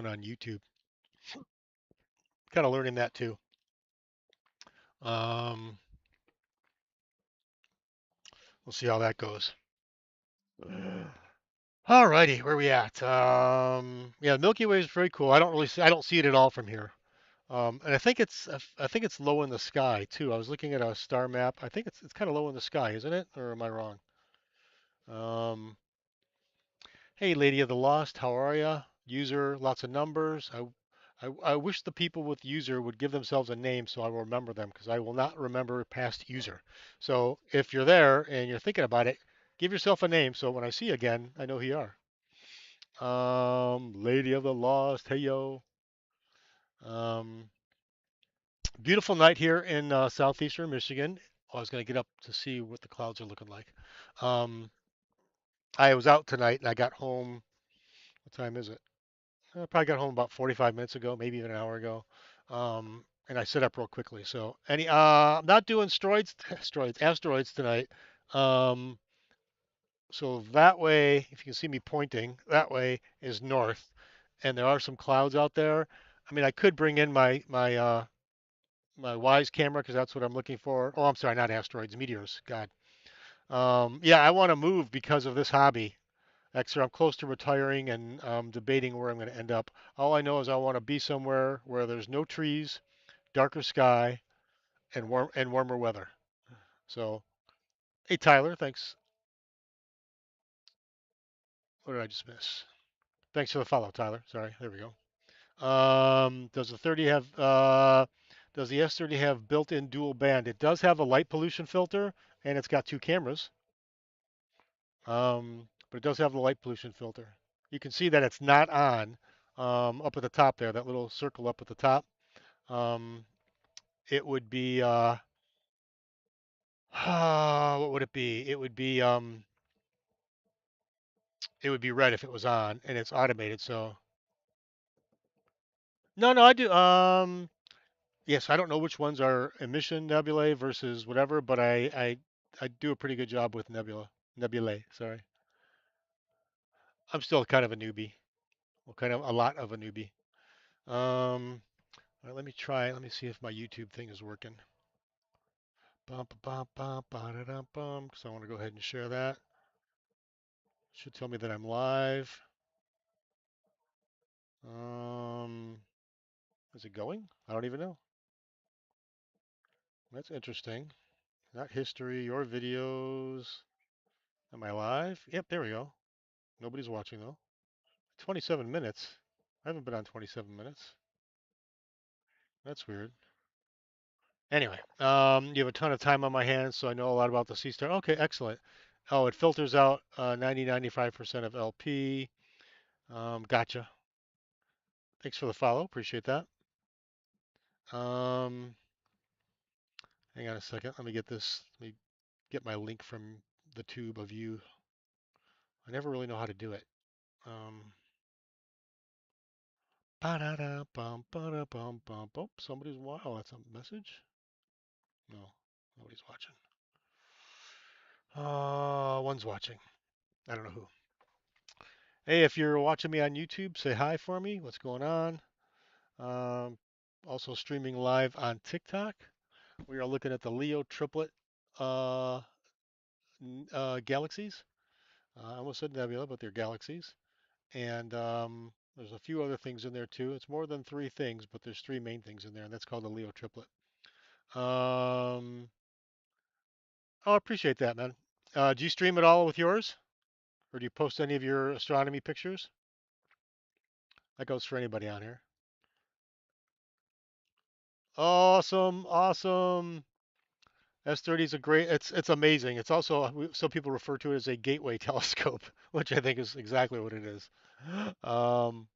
phone on YouTube. Kind of learning that too. Um, we'll see how that goes. Alrighty, where we at? Yeah, Milky Way is very cool. I don't see it at all from here. And I think it's low in the sky too. I was looking at a star map. I think it's kind of low in the sky, isn't it? Or am I wrong? Um, hey, Lady of the Lost, how are ya? User, lots of numbers. I wish the people with user would give themselves a name so I will remember them because I will not remember past user. So if you're there and you're thinking about it, give yourself a name so when I see you again, I know who you are. Lady of the Lost, hey yo. Um, Beautiful night here in southeastern Michigan. I was going to get up to see what the clouds are looking like. Um, I was out tonight and I got home. What time is it? I probably got home about 45 minutes ago, maybe even an hour ago. And I set up real quickly. So I'm not doing asteroids tonight. Um, so that way, if you can see me pointing, that way is north, and there are some clouds out there. I mean, I could bring in my Wise camera because that's what I'm looking for. Oh, I'm sorry, not asteroids, meteors. God. Yeah, I want to move because of this hobby. Actually, I'm close to retiring and debating where I'm going to end up. All I know is I want to be somewhere where there's no trees, darker sky, and warmer weather. So, hey Tyler, thanks. What did I just miss? Thanks for the follow, Tyler. Sorry, there we go. Does the 30 have does the S30 have built-in dual band? It does have a light pollution filter, and it's got two cameras. But it does have the light pollution filter. You can see that it's not on up at the top there, that little circle up at the top. Um, it would be what would it be? It would be red if it was on, and it's automated. So no, I do. Yes, I don't know which ones are emission nebulae versus whatever, but I do a pretty good job with nebulae. Sorry, I'm still kind of a newbie. Well, kind of a lot of a newbie. Um, all right, let me try. Let me see if my YouTube thing is working. Bum, bum, bum, bum, bum, because I want to go ahead and share that. Should tell me that I'm live. Um, is it going? I don't even know. That's interesting. Not history, your videos. Am I live? Yep, there we go. Nobody's watching though. 27 minutes. I haven't been on 27 minutes. That's weird. Anyway, you have a ton of time on my hands, so I know a lot about the Seestar. Okay, excellent. Oh, it filters out 95% of LP. Gotcha. Thanks for the follow. Appreciate that. Um, hang on a second. Let me get this. Let me get my link from the tube of you. I never really know how to do it. Ba-da-da-bum, ba-da-bum, bum. Oh, somebody's wow. That's a message. No, nobody's watching. One's watching. I don't know who. Hey, if you're watching me on YouTube, say hi for me. What's going on? Um, Also streaming live on TikTok. We are looking at the Leo triplet uh, galaxies. I almost said nebula, but they're galaxies. And there's a few other things in there too. It's more than three things, but there's three main things in there, and that's called the Leo triplet. Oh, I appreciate that, man. Do you stream it all with yours, or do you post any of your astronomy pictures? That goes for anybody on here. Awesome, awesome. S30 is a great. It's amazing. It's also some people refer to it as a gateway telescope, which I think is exactly what it is. Um,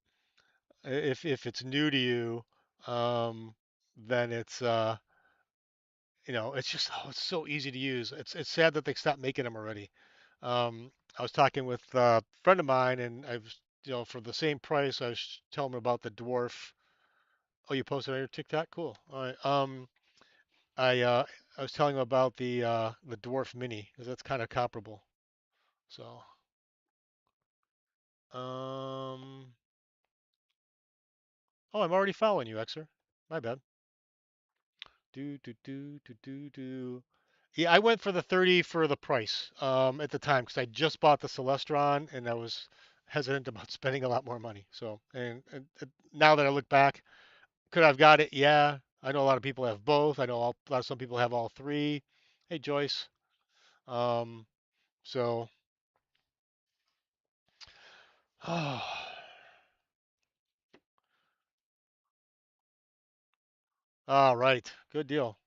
if it's new to you, um, then it's just it's so easy to use. It's sad that they stopped making them already. I was talking with a friend of mine, and for the same price, I was telling him about the dwarf. Oh, you posted on your TikTok? Cool. All right. I uh, I was telling him about the dwarf mini because that's kind of comparable. So, um, Oh, I'm already following you, Xer. My bad. Do do do do do do. Yeah, I went for the 30 for the price at the time because I just bought the Celestron and I was hesitant about spending a lot more money. So, and now that I look back, could I've got it? Yeah. I know a lot of people have both. I know a lot of some people have all three. Hey, Joyce. Um, so, oh, all right. Good deal.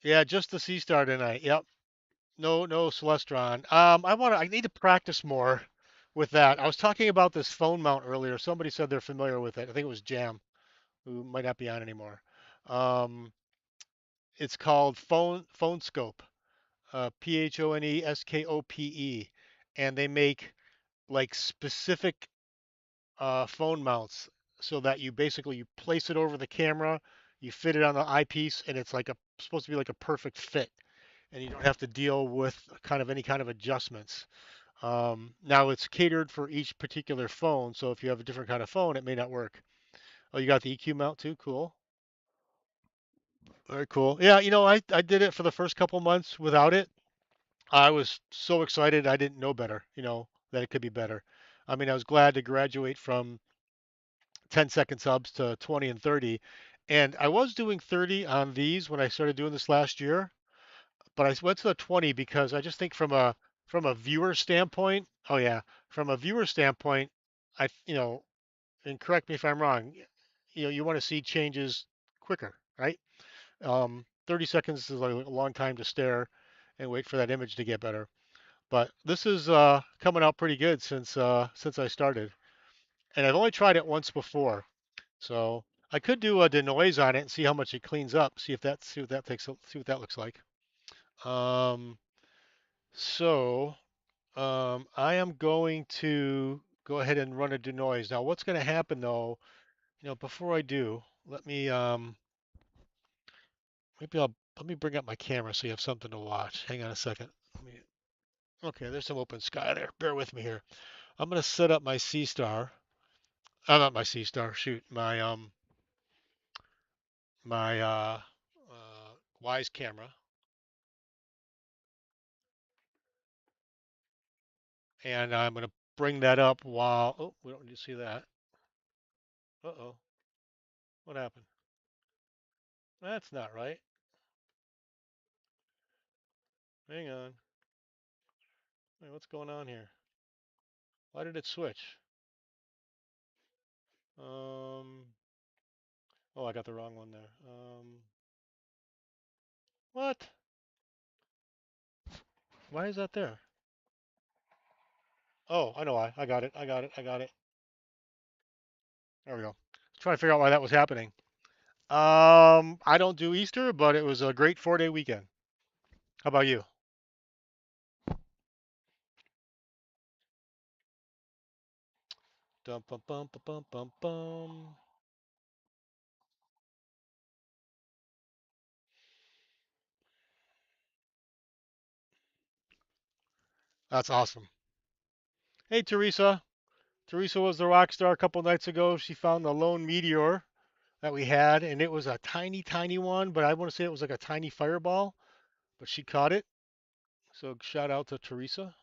Yeah, just the Seastar tonight. Yep. No, no Celestron. I need to practice more with that. I was talking about this phone mount earlier. Somebody said they're familiar with it. I think it was Jam, who might not be on anymore. Um, it's called Phone Scope, PhoneSkope, and they make like specific phone mounts so that you basically you place it over the camera, you fit it on the eyepiece, and it's like a supposed to be like a perfect fit, and you don't have to deal with kind of any kind of adjustments. Now it's catered for each particular phone, so if you have a different kind of phone, it may not work. Oh, you got the EQ mount too? Cool. Very cool. Yeah, I did it for the first couple months without it. I was so excited I didn't know better, that it could be better. I mean, I was glad to graduate from 10-second subs to 20 and 30. And I was doing 30 on these when I started doing this last year, but I went to the 20 because I just think from a viewer standpoint, oh yeah, from a viewer standpoint, and correct me if I'm wrong, you want to see changes quicker, right? 30 seconds is like a long time to stare and wait for that image to get better. But this is coming out pretty good since I started, and I've only tried it once before, so I could do a denoise on it and see how much it cleans up. See what that looks like. Um, so I am going to go ahead and run a denoise. Now, what's going to happen though? Before I do, maybe I'll let me bring up my camera so you have something to watch. Hang on a second. Okay, there's some open sky there. Bear with me here. I'm going to set up my Seestar. Not my Seestar. Shoot, my Wise camera, and I'm going to bring that up while. Oh, we don't need to see that. Uh-oh, what happened? That's not right. Hang on. Wait, what's going on here? Why did it switch? Um. Oh, I got the wrong one there. What? Why is that there? Oh, I know why. I got it. I got it. I got it. There we go. Trying to figure out why that was happening. I don't do Easter, but it was a great 4-day weekend. How about you? Dum bum bum bum bum bum bum. That's awesome. Hey, Teresa. Teresa was the rock star a couple nights ago. She found the lone meteor that we had, and it was a tiny, tiny one, but I want to say it was like a tiny fireball, but she caught it. So shout out to Teresa.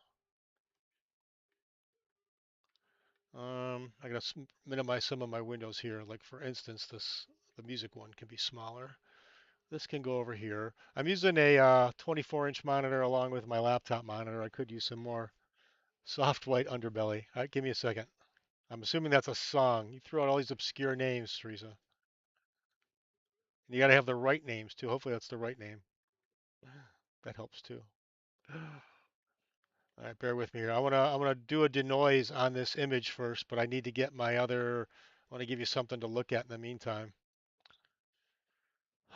I gotta minimize some of my windows here. Like for instance, the music one can be smaller. This can go over here. I'm using a 24-inch monitor along with my laptop monitor. I could use some more soft white underbelly. All right, give me a second. I'm assuming that's a song. You threw out all these obscure names, Teresa. And you got to have the right names too. Hopefully that's the right name. That helps too. All right, bear with me here. I wanna do a denoise on this image first, but I need to get my other. I want to give you something to look at in the meantime.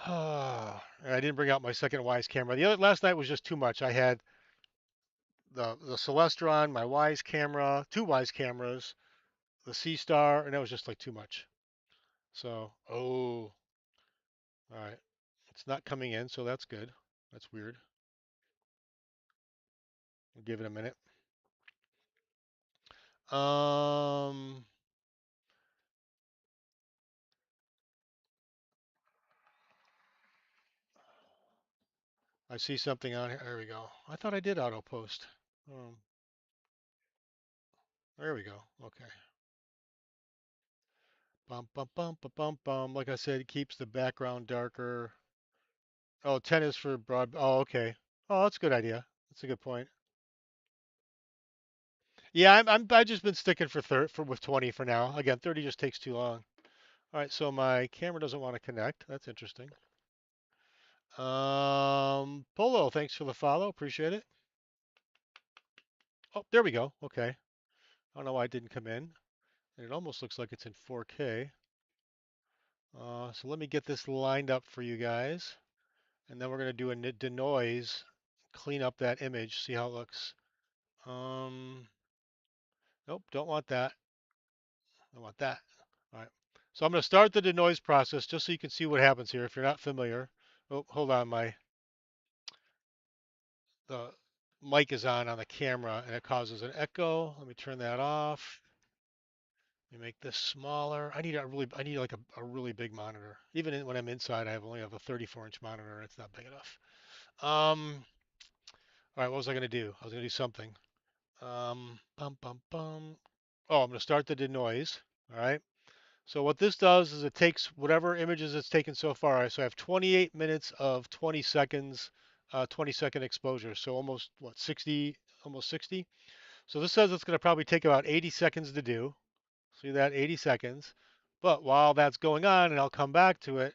I didn't bring out my second Wise camera. The other last night was just too much. I had the Celestron, my Wise camera, two Wise cameras, the Seestar, and that was just like too much. So, oh, all right, it's not coming in, so that's good. That's weird. We'll give it a minute. Um, I see something on here. There we go. I thought I did auto post. Um, there we go. Okay. Bum bum bum bum bum bum. Like I said, it keeps the background darker. Oh, 10 is for broad. Oh, okay. Oh, that's a good idea. That's a good point. Yeah, I've just been sticking for with 20 for now. Again, 30 just takes too long. All right, so my camera doesn't want to connect. That's interesting. Polo, thanks for the follow. Appreciate it. Oh, there we go. Okay. I don't know why it didn't come in. And it almost looks like it's in 4K. So let me get this lined up for you guys. And then we're going to do a denoise, clean up that image, see how it looks. Um, nope, don't want that. I want that. All right. So I'm going to start the denoise process just so you can see what happens here if you're not familiar. Oh, hold on. The mic is on the camera and it causes an echo. Let me turn that off. Let me make this smaller. I need like a really big monitor. Even when I'm inside, I only have a 34-inch monitor and it's not big enough. All right, what was I going to do? I was going to do something. Bum, bum, bum. Oh, I'm going to start the denoise. All right. So what this does is it takes whatever images it's taken so far. So I have 28 minutes of 20 seconds, 20-second exposure. So almost what 60, almost 60. So this says it's going to probably take about 80 seconds to do. See that 80 seconds. But while that's going on, and I'll come back to it,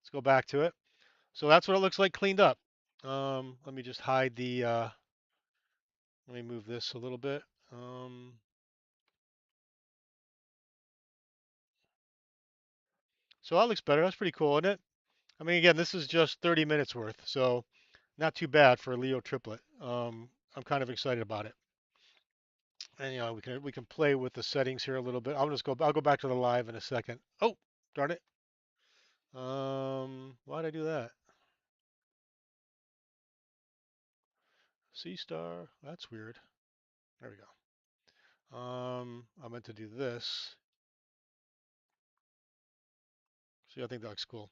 let's go back to it. So that's what it looks like cleaned up. Let me just hide the, let me move this a little bit. Um, so that looks better. That's pretty cool, isn't it? I mean, again, this is just 30 minutes worth, so not too bad for a Leo triplet. I'm kind of excited about it. And we can play with the settings here a little bit. I'll go back to the live in a second. Oh, darn it. Why'd I do that? Seestar, that's weird. There we go. I meant to do this. See, I think that looks cool.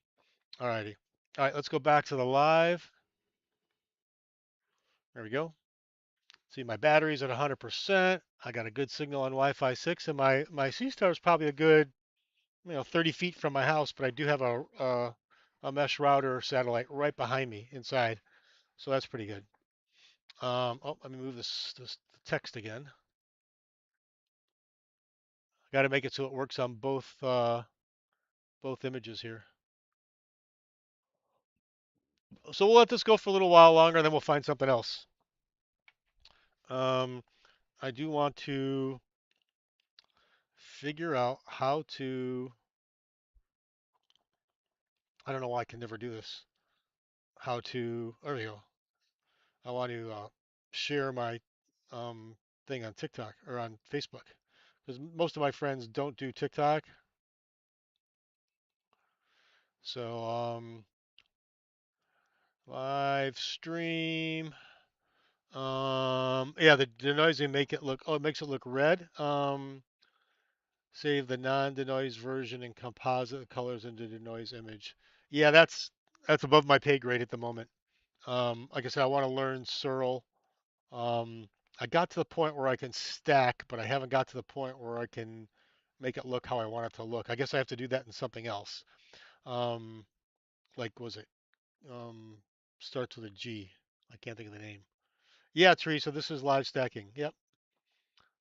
Alrighty. All right, let's go back to the live. There we go. See, my battery's at 100%. I got a good signal on Wi-Fi 6, and my Seestar is probably a good 30 feet from my house, but I do have a mesh router satellite right behind me inside, so that's pretty good. Oh, let me move this text again. Got to make it so it works on both images here. So we'll let this go for a little while longer, and then we'll find something else. Um, I do want to figure out how to. I don't know why I can never do this. How to? There we go. I want to share my thing on TikTok or on Facebook because most of my friends don't do TikTok. So live stream. Yeah, the denoising make it look. Oh, it makes it look red. Save the non-denoise version and composite colors into the denoise image. Yeah, that's above my pay grade at the moment. Like I said, I want to learn Searle. Um, I got to the point where I can stack, but I haven't got to the point where I can make it look how I want it to look. I guess I have to do that in something else. Um, like was it um, starts with a G? I can't think of the name. Yeah, Teresa, this is live stacking. Yep.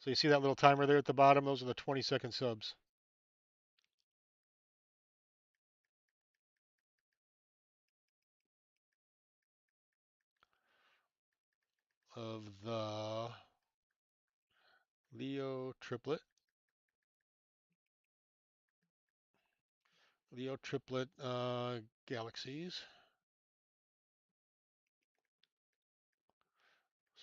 So you see that little timer there at the bottom? Those are the 20-second subs of the Leo triplet. Leo triplet galaxies.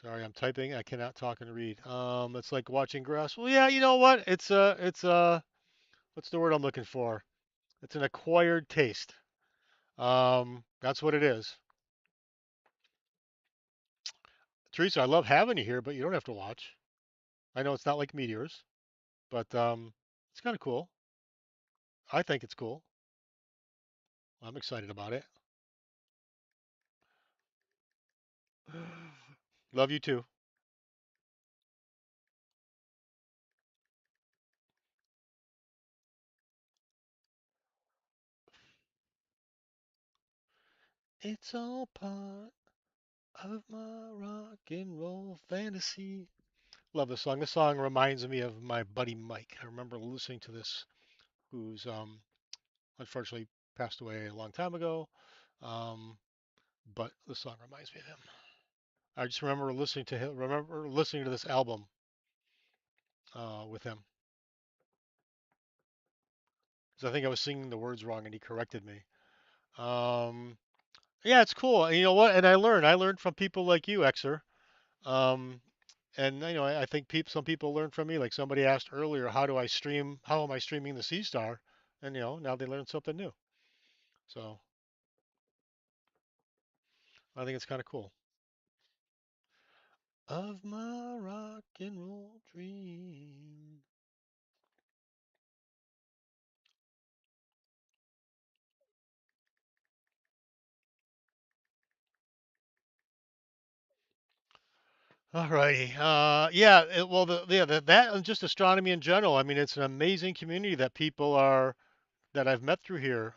Sorry, I'm typing. I cannot talk and read. It's like watching grass. Well, yeah, you know what? What's the word I'm looking for? It's an acquired taste. That's what it is. Teresa, I love having you here, but you don't have to watch. I know it's not like meteors, but it's kind of cool. I think it's cool. I'm excited about it. Love you too. It's all part of my rock and roll fantasy. Love this song. This song reminds me of my buddy Mike. I remember listening to this, who's unfortunately passed away a long time ago. Um, but the song reminds me of him. I just remember listening to him. Remember listening to this album with him, because I think I was singing the words wrong and he corrected me. Um, yeah, it's cool. And you know what? And I learned. I learned from people like you, Xer. Um, and I think some people learn from me. Like somebody asked earlier, how do I stream? How am I streaming the Seestar? And now they learn something new. So I think it's kind of cool. Of my rock and roll dream. Alrighty. Yeah. Well, that and just astronomy in general. I mean, it's an amazing community that I've met through here.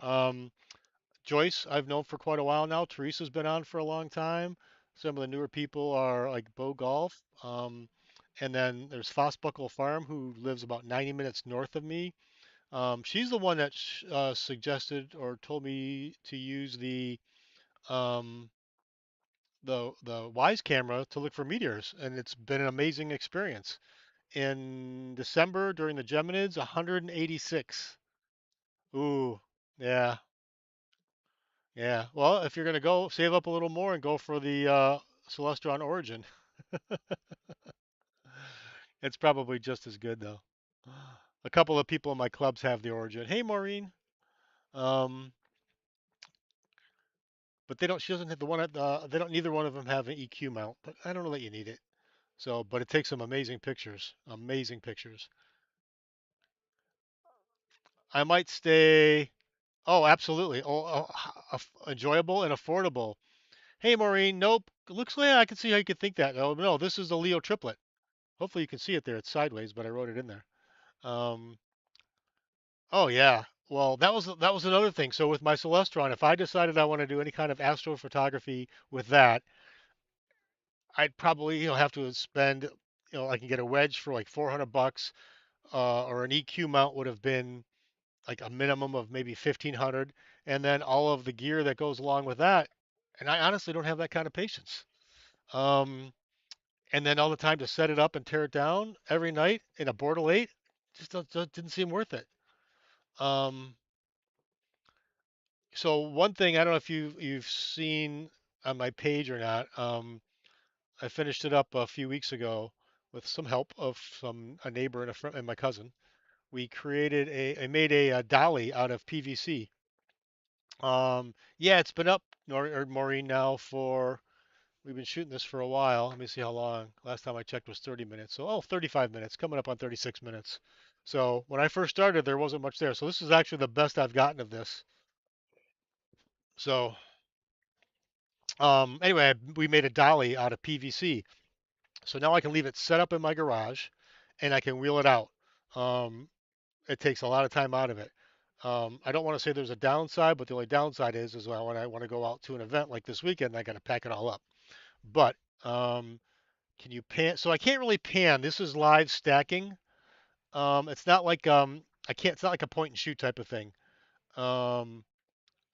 Joyce, I've known for quite a while now. Teresa's been on for a long time. Some of the newer people are like Bo Golf. And then there's Fossbuckle Farm, who lives about 90 minutes north of me. She's the one that suggested or told me to use um, the Wise camera to look for meteors, and it's been an amazing experience. In December during the Geminids, 186. Ooh, yeah, yeah. Well, if you're gonna go, save up a little more and go for the Celestron Origin. It's probably just as good though. A couple of people in my clubs have the Origin. Hey, Maureen. Um, but they don't. She doesn't have the one. They don't. Neither one of them have an EQ mount. But I don't know that you need it. So, but it takes some amazing pictures. Amazing pictures. I might stay. Oh, absolutely. Enjoyable and affordable. Hey, Maureen. Nope. Looks like I can see how you could think that. Oh, no, this is the Leo triplet. Hopefully you can see it there. It's sideways, but I wrote it in there. Um, oh yeah. Well, that was another thing. So with my Celestron, if I decided I want to do any kind of astrophotography with that, I'd probably have to spend I can get a wedge for like 400 bucks, or an EQ mount would have been like a minimum of maybe 1500, and then all of the gear that goes along with that. And I honestly don't have that kind of patience. Um, and then all the time to set it up and tear it down every night in a Bortle 8 just didn't seem worth it. Um, so one thing, I don't know if you've seen on my page or not. I finished it up a few weeks ago with some help of a neighbor and a friend and my cousin. We created I made a dolly out of PVC. Yeah, it's been up, Maureen, now for We've been shooting this for a while. Let me see how long. Last time I checked was 30 minutes. So, 35 minutes, coming up on 36 minutes. So, when I first started, there wasn't much there. So, this is actually the best I've gotten of this. So, anyway, we made a dolly out of PVC. So now I can leave it set up in my garage and I can wheel it out. Um, it takes a lot of time out of it. I don't want to say there's a downside, but the only downside is when I want to go out to an event like this weekend, I got to pack it all up. But um, can you pan? So I can't really pan. This is live stacking. It's not like I can't. It's not like a point and shoot type of thing. Um,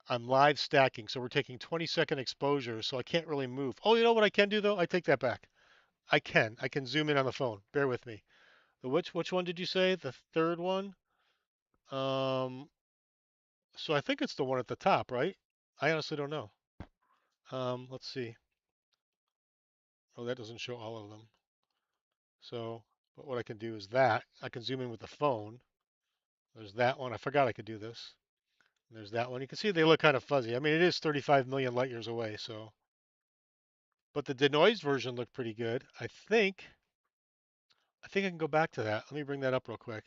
I'm live stacking, so we're taking 20-second exposures, so I can't really move. Oh, you know what I can do though? I take that back. I can. I can zoom in on the phone. Bear with me. Which one did you say? The third one? Um, so I think it's the one at the top, right? I honestly don't know. Let's see. Oh, that doesn't show all of them. So, but what I can do is that I can zoom in with the phone. There's that one. I forgot I could do this. There's that one. You can see they look kind of fuzzy. I mean, it is 35 million light years away, so. But the denoised version looked pretty good. I think I can go back to that. Let me bring that up real quick.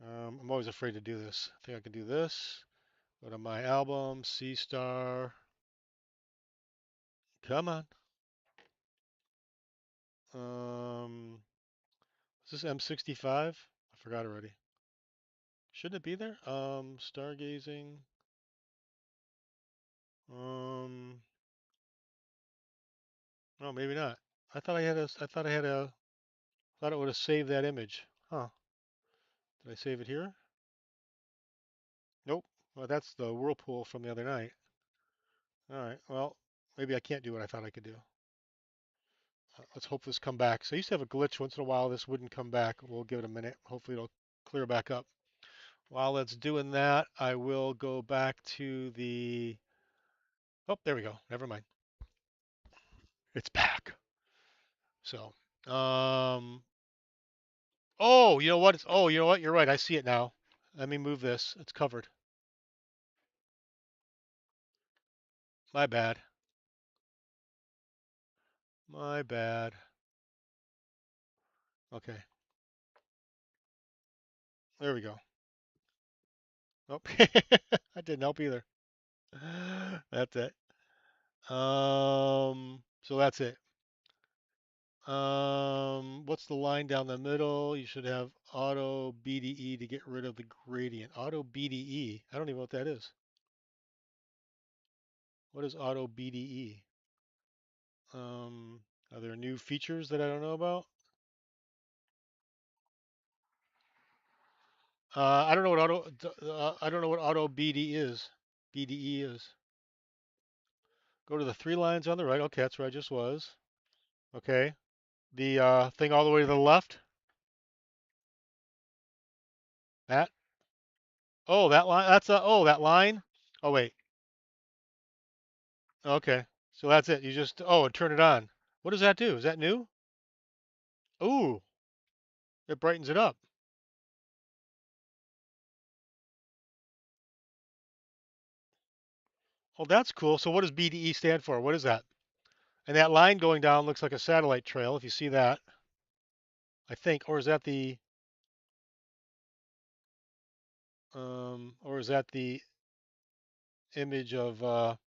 I'm always afraid to do this. I think I can do this. Go to my album, Seestar. Come on. Is this M65? I forgot already. Shouldn't it be there? Stargazing. Um, no, maybe not. I thought I had a. I thought I had a. Thought it would have saved that image. Huh? Did I save it here? Nope. Well, that's the whirlpool from the other night. All right. Well, maybe I can't do what I thought I could do. Let's hope this come back. So I used to have a glitch once in a while. This wouldn't come back. We'll give it a minute. Hopefully it'll clear back up. While it's doing that, I will go back to the. Oh, there we go. Never mind. It's back. So, um, oh, you know what? Oh, you know what? You're right. I see it now. Let me move this. It's covered. My bad. My bad. Okay. There we go. Nope. That didn't help either. That's it. So that's it. What's the line down the middle? You should have auto BDE to get rid of the gradient. Auto BDE. I don't even know what that is. What is auto BDE? Are there new features that I don't know about? I don't know what I don't know what auto BD is. BDE is. Go to the three lines on the right. Okay, that's where I just was. Okay. The thing all the way to the left. That. Oh, that line. That's that line. Oh wait. Okay. So that's it. You just and turn it on. What does that do? Is that new? Ooh, it brightens it up. Oh, that's cool. So what does BDE stand for? What is that? And that line going down looks like a satellite trail. If you see that, I think, or is that the or is that the image of? Oh,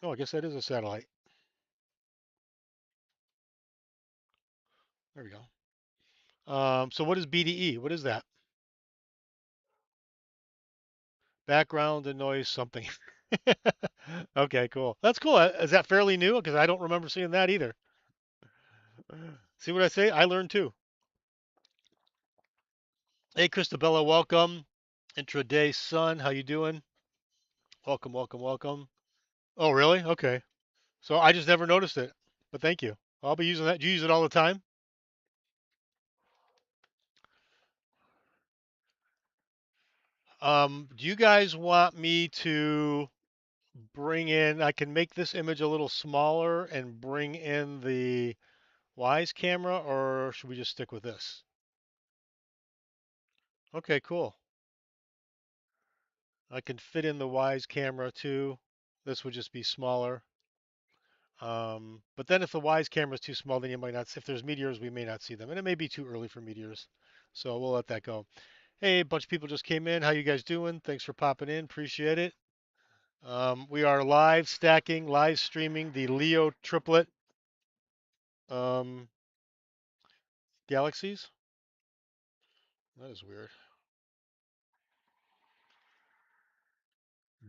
I guess that is a satellite. There we go. So what is BDE? What is that? Background and noise something. Okay, cool. That's cool. Is that fairly new? Because I don't remember seeing that either. See what I say? I learned too. Hey, Christabella, welcome. Intraday Sun, how you doing? Welcome, welcome, welcome. Oh, really? Okay. So I just never noticed it, but thank you. I'll be using that. Do you use it all the time? Do you guys want me to bring in? I can make this image a little smaller and bring in the Wise camera, or should we just stick with this? Okay, cool. I can fit in the Wise camera too. This would just be smaller. But then if the WISE camera is too small, then you might not. If there's meteors, we may not see them, and it may be too early for meteors. So we'll let that go. Hey, a bunch of people just came in. How you guys doing? Thanks for popping in. Appreciate it. We are live stacking, live streaming the Leo triplet um, galaxies. That is weird.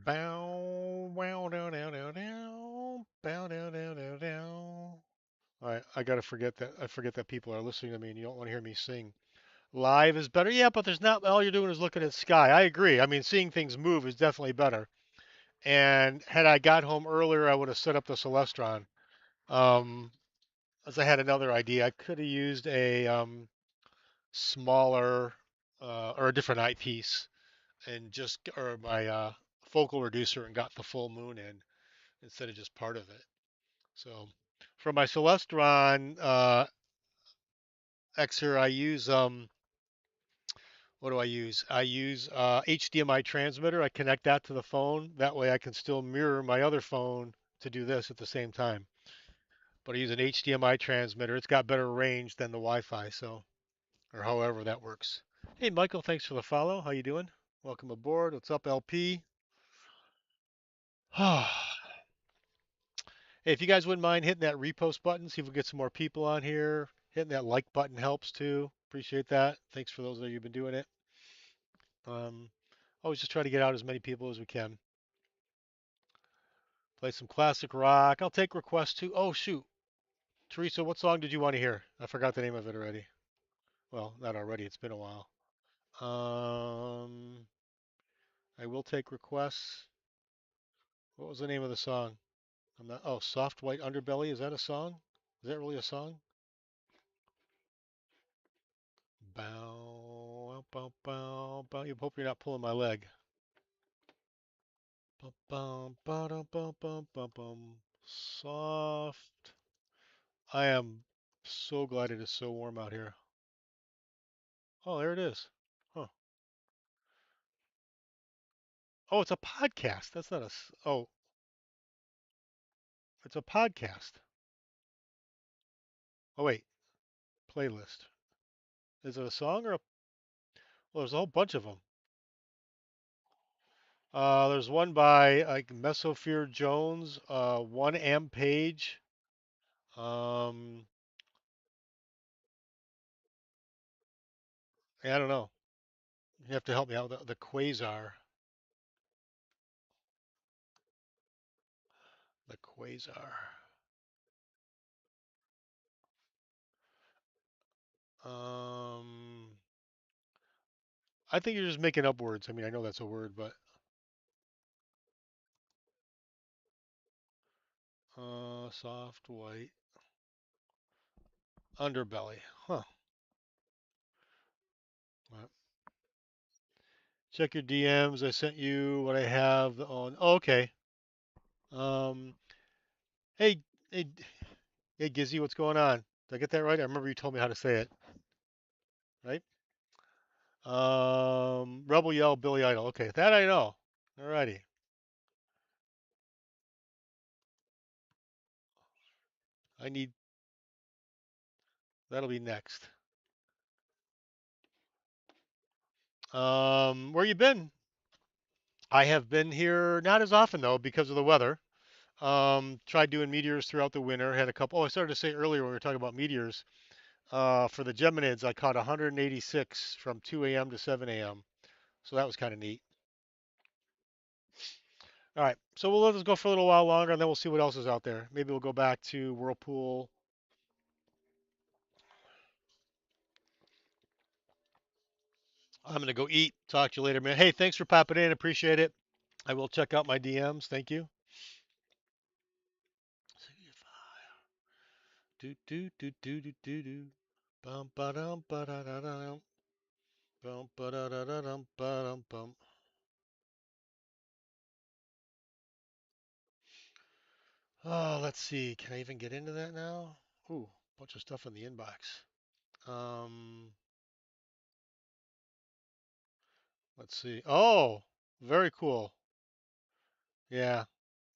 Bow, wow, down, down, down, down, bow, down, down, down, down. All right, I gotta forget that. I forget that people are listening to me, and you don't want to hear me sing. Live is better, yeah, but there's not. All you're doing is looking at sky. I agree. I mean, seeing things move is definitely better. And had I got home earlier, I would have set up the Celestron. Um, as I had another idea, I could have used a smaller or a different eyepiece and just or my focal reducer and got the full moon in instead of just part of it. So for my Celestron Xer, I use what do I use? I use HDMI transmitter. I connect that to the phone. That way I can still mirror my other phone to do this at the same time. But I use an HDMI transmitter. It's got better range than the Wi-Fi, so or however that works. Hey Michael, thanks for the follow. How you doing? Welcome aboard. What's up, LP? Hey, if you guys wouldn't mind hitting that repost button, see if we get some more people on here. Hitting that like button helps too. Appreciate that. Thanks for those of you who've been doing it. Um, always just try to get out as many people as we can. Play some classic rock. I'll take requests too. Oh shoot, Teresa, what song did you want to hear? I forgot the name of it already. Well, not already. It's been a while. Um, I will take requests. What was the name of the song? I'm not. Oh, Soft White Underbelly. Is that a song? Is that really a song? Bow, bow, bow, bow. You hope you're not pulling my leg. Bum, bum, ba-dum, bum, bum, bum, bum. Soft. I am so glad it is so warm out here. Oh, there it is. Huh. Oh, it's a podcast. That's not a. Oh, it's a podcast. Oh, wait. Playlist. Is it a song or a. Well, there's a whole bunch of them. There's one by like Mesosphere Jones, one M Page. Um, I don't know. You have to help me out. The Quasar. The Quasar. Um, I think you're just making up words. I mean, I know that's a word, but soft white underbelly. Huh. Well, check your DMs. I sent you what I have on. Oh, okay. Um, hey, hey, hey, Gizzy, what's going on? Did I get that right? I remember you told me how to say it, right? Rebel Yell, Billy Idol. Okay, that I know. Alrighty. I need that'll be next. Where you been? I have been here not as often though because of the weather. Tried doing meteors throughout the winter. Had a couple. Oh, I started to say earlier when we were talking about meteors. For the Geminids, I caught 186 from 2 a.m. to 7 a.m. So that was kind of neat. All right, so we'll let this go for a little while longer, and then we'll see what else is out there. Maybe we'll go back to Whirlpool. I'm gonna go eat. Talk to you later, man. Hey, thanks for popping in. Appreciate it. I will check out my DMs. Thank you. Do do do do do do do. Bum ba dum ba da da dum. Bum ba da da da dum ba dum bum. Oh, let's see. Can I even get into that now? Ooh, bunch of stuff in the inbox. Um, let's see. Oh, very cool. Yeah.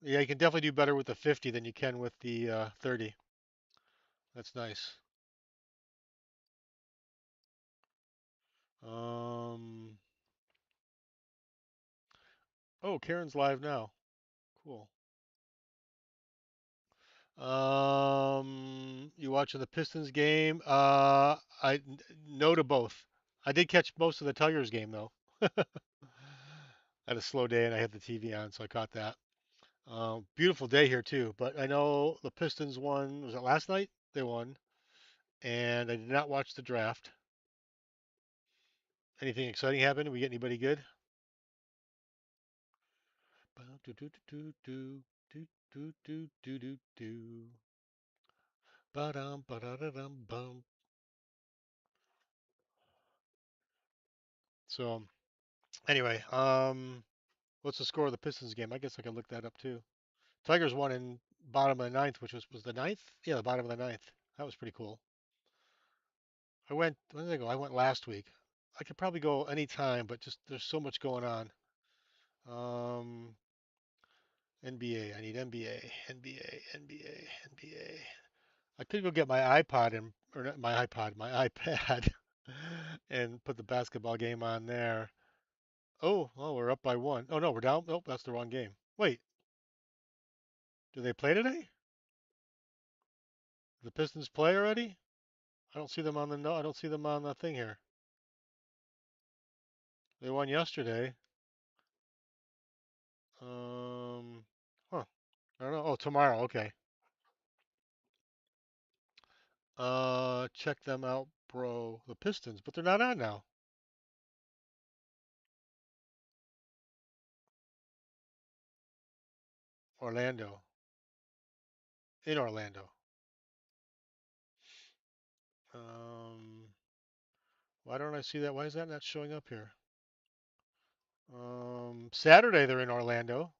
Yeah, you can definitely do better with the 50 than you can with the 30. That's nice. Um, oh, Karen's live now. Cool. You watching the Pistons game? No to both. I did catch most of the Tigers game though. I had a slow day and I had the TV on, so I caught that. Beautiful day here too. But I know the Pistons won. Was it last night? They won, and I did not watch the draft. Anything exciting happen? Did we get anybody good? Ba-dum, ba-da-da-dum, bum. So anyway, what's the score of the Pistons game? I guess I could look that up too. Tigers won in bottom of the ninth, which was the ninth? Yeah, the bottom of the ninth. That was pretty cool. I went, when did I go? I went last week. I could probably go any time, but just there's so much going on. NBA. I need NBA, NBA, NBA, NBA. I could go get my iPod and or not my iPod, my iPad, and put the basketball game on there. Oh, we're up by one. Oh no, we're down. Nope, that's the wrong game. Wait, do they play today? The Pistons play already? I don't see them on the no. I don't see them on the thing here. They won yesterday. Um, huh. I don't know. Oh, tomorrow. Okay. Check them out, bro. The Pistons, but they're not on now. Orlando. In Orlando. Um, why don't I see that? Why is that not showing up here? Saturday they're in Orlando,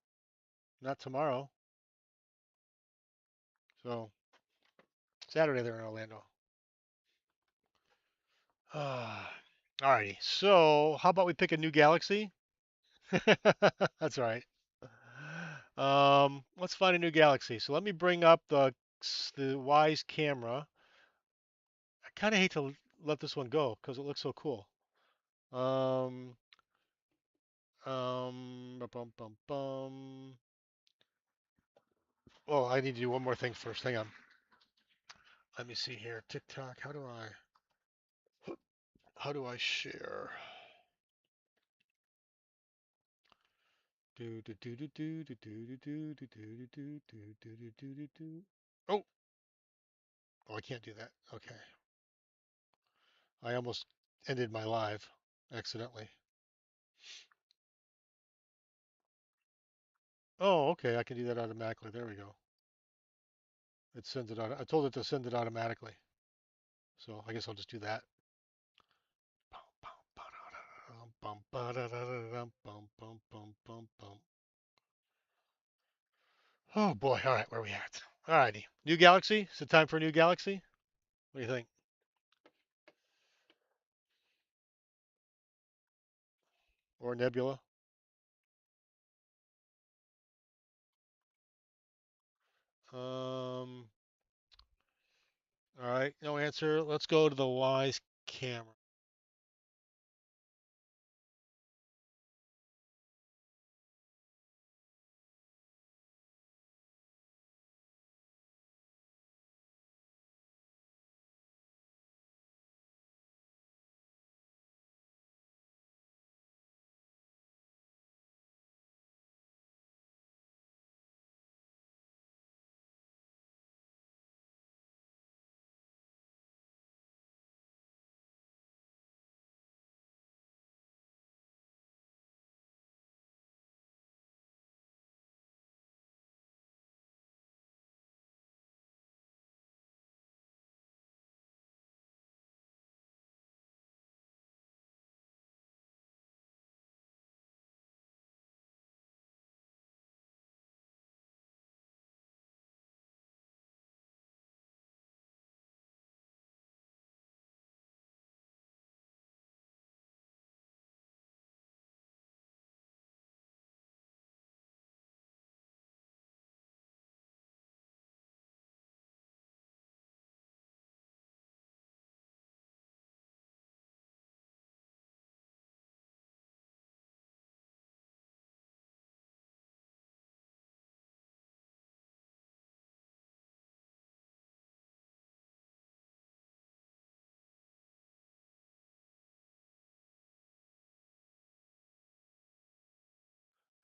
not tomorrow. So Saturday they're in Orlando. Alrighty. So how about we pick a new galaxy? That's right. Let's find a new galaxy. So let me bring up the Wise camera. I kind of hate to let this one go because it looks so cool. Um, bum, bum, bum. Oh, I need to do one more thing first. Hang on. Let me see here. TikTok. How do I share? Do do do do do do do do do do do do do do do do do. Oh, oh, I can't do that. Okay, I almost ended my live accidentally. Oh, okay, I can do that automatically. There we go. It sends it out. I told it to send it automatically, so I guess I'll just do that. Oh boy! All right, where are we at? Alrighty, new galaxy. Is it time for a new galaxy? What do you think? Or nebula? Um, all right, no answer. Let's go to the Wise camera.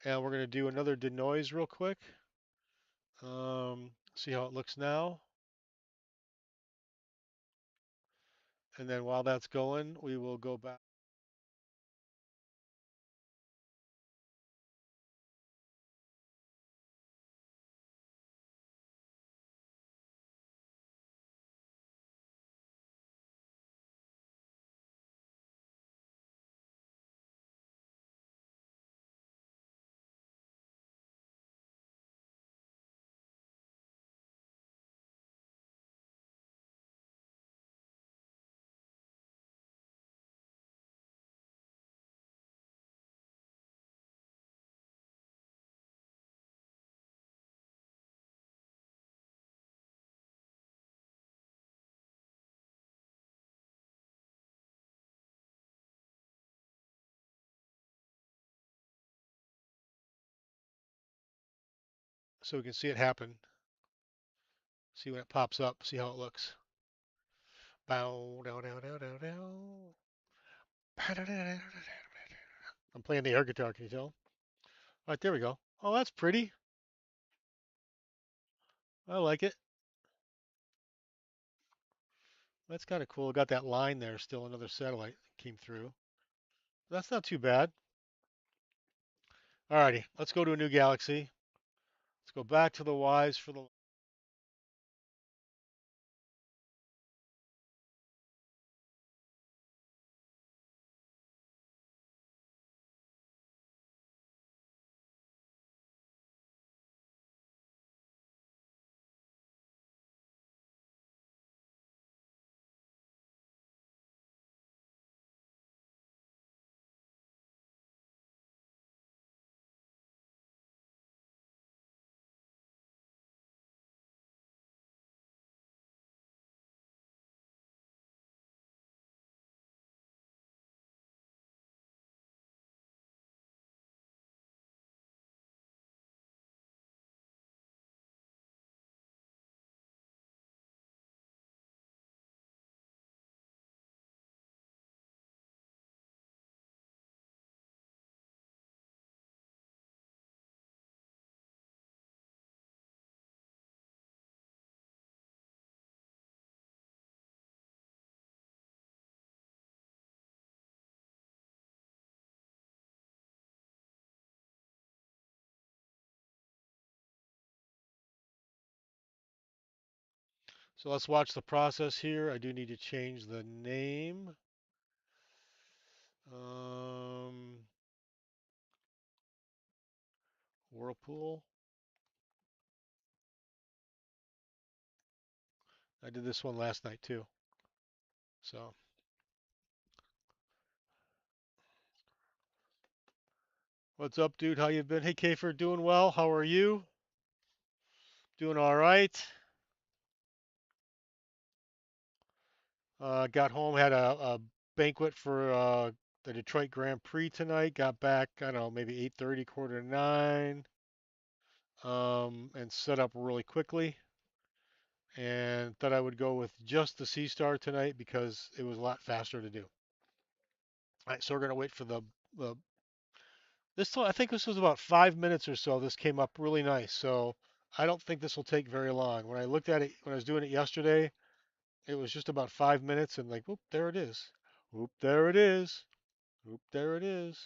And we're going to do another denoise real quick. See how it looks now. And then while that's going, we will go back. So we can see it happen. See when it pops up. See how it looks. Bow, down, down, down, down, down. I'm playing the air guitar. Can you tell? All right, there we go. Oh, that's pretty. I like it. That's kind of cool. Got that line there. Still another satellite came through. That's not too bad. Alrighty, let's go to a new galaxy. Let's go back to the Ys for the. So let's watch the process here. I do need to change the name. Um, Whirlpool. I did this one last night too. So what's up, dude? How you been? Hey, Kafer, doing well? How are you? Doing all right. Got home, had a banquet for the Detroit Grand Prix tonight. Got back, I don't know, maybe 8:30, quarter to 9, and set up really quickly. And thought I would go with just the Seestar tonight because it was a lot faster to do. All right, so we're gonna wait for the this. I think this was about 5 minutes or so. This came up really nice, so I don't think this will take very long. When I looked at it when I was doing it yesterday, it was just about 5 minutes, and like, whoop, there it is. Whoop, there it is. Whoop, there it is.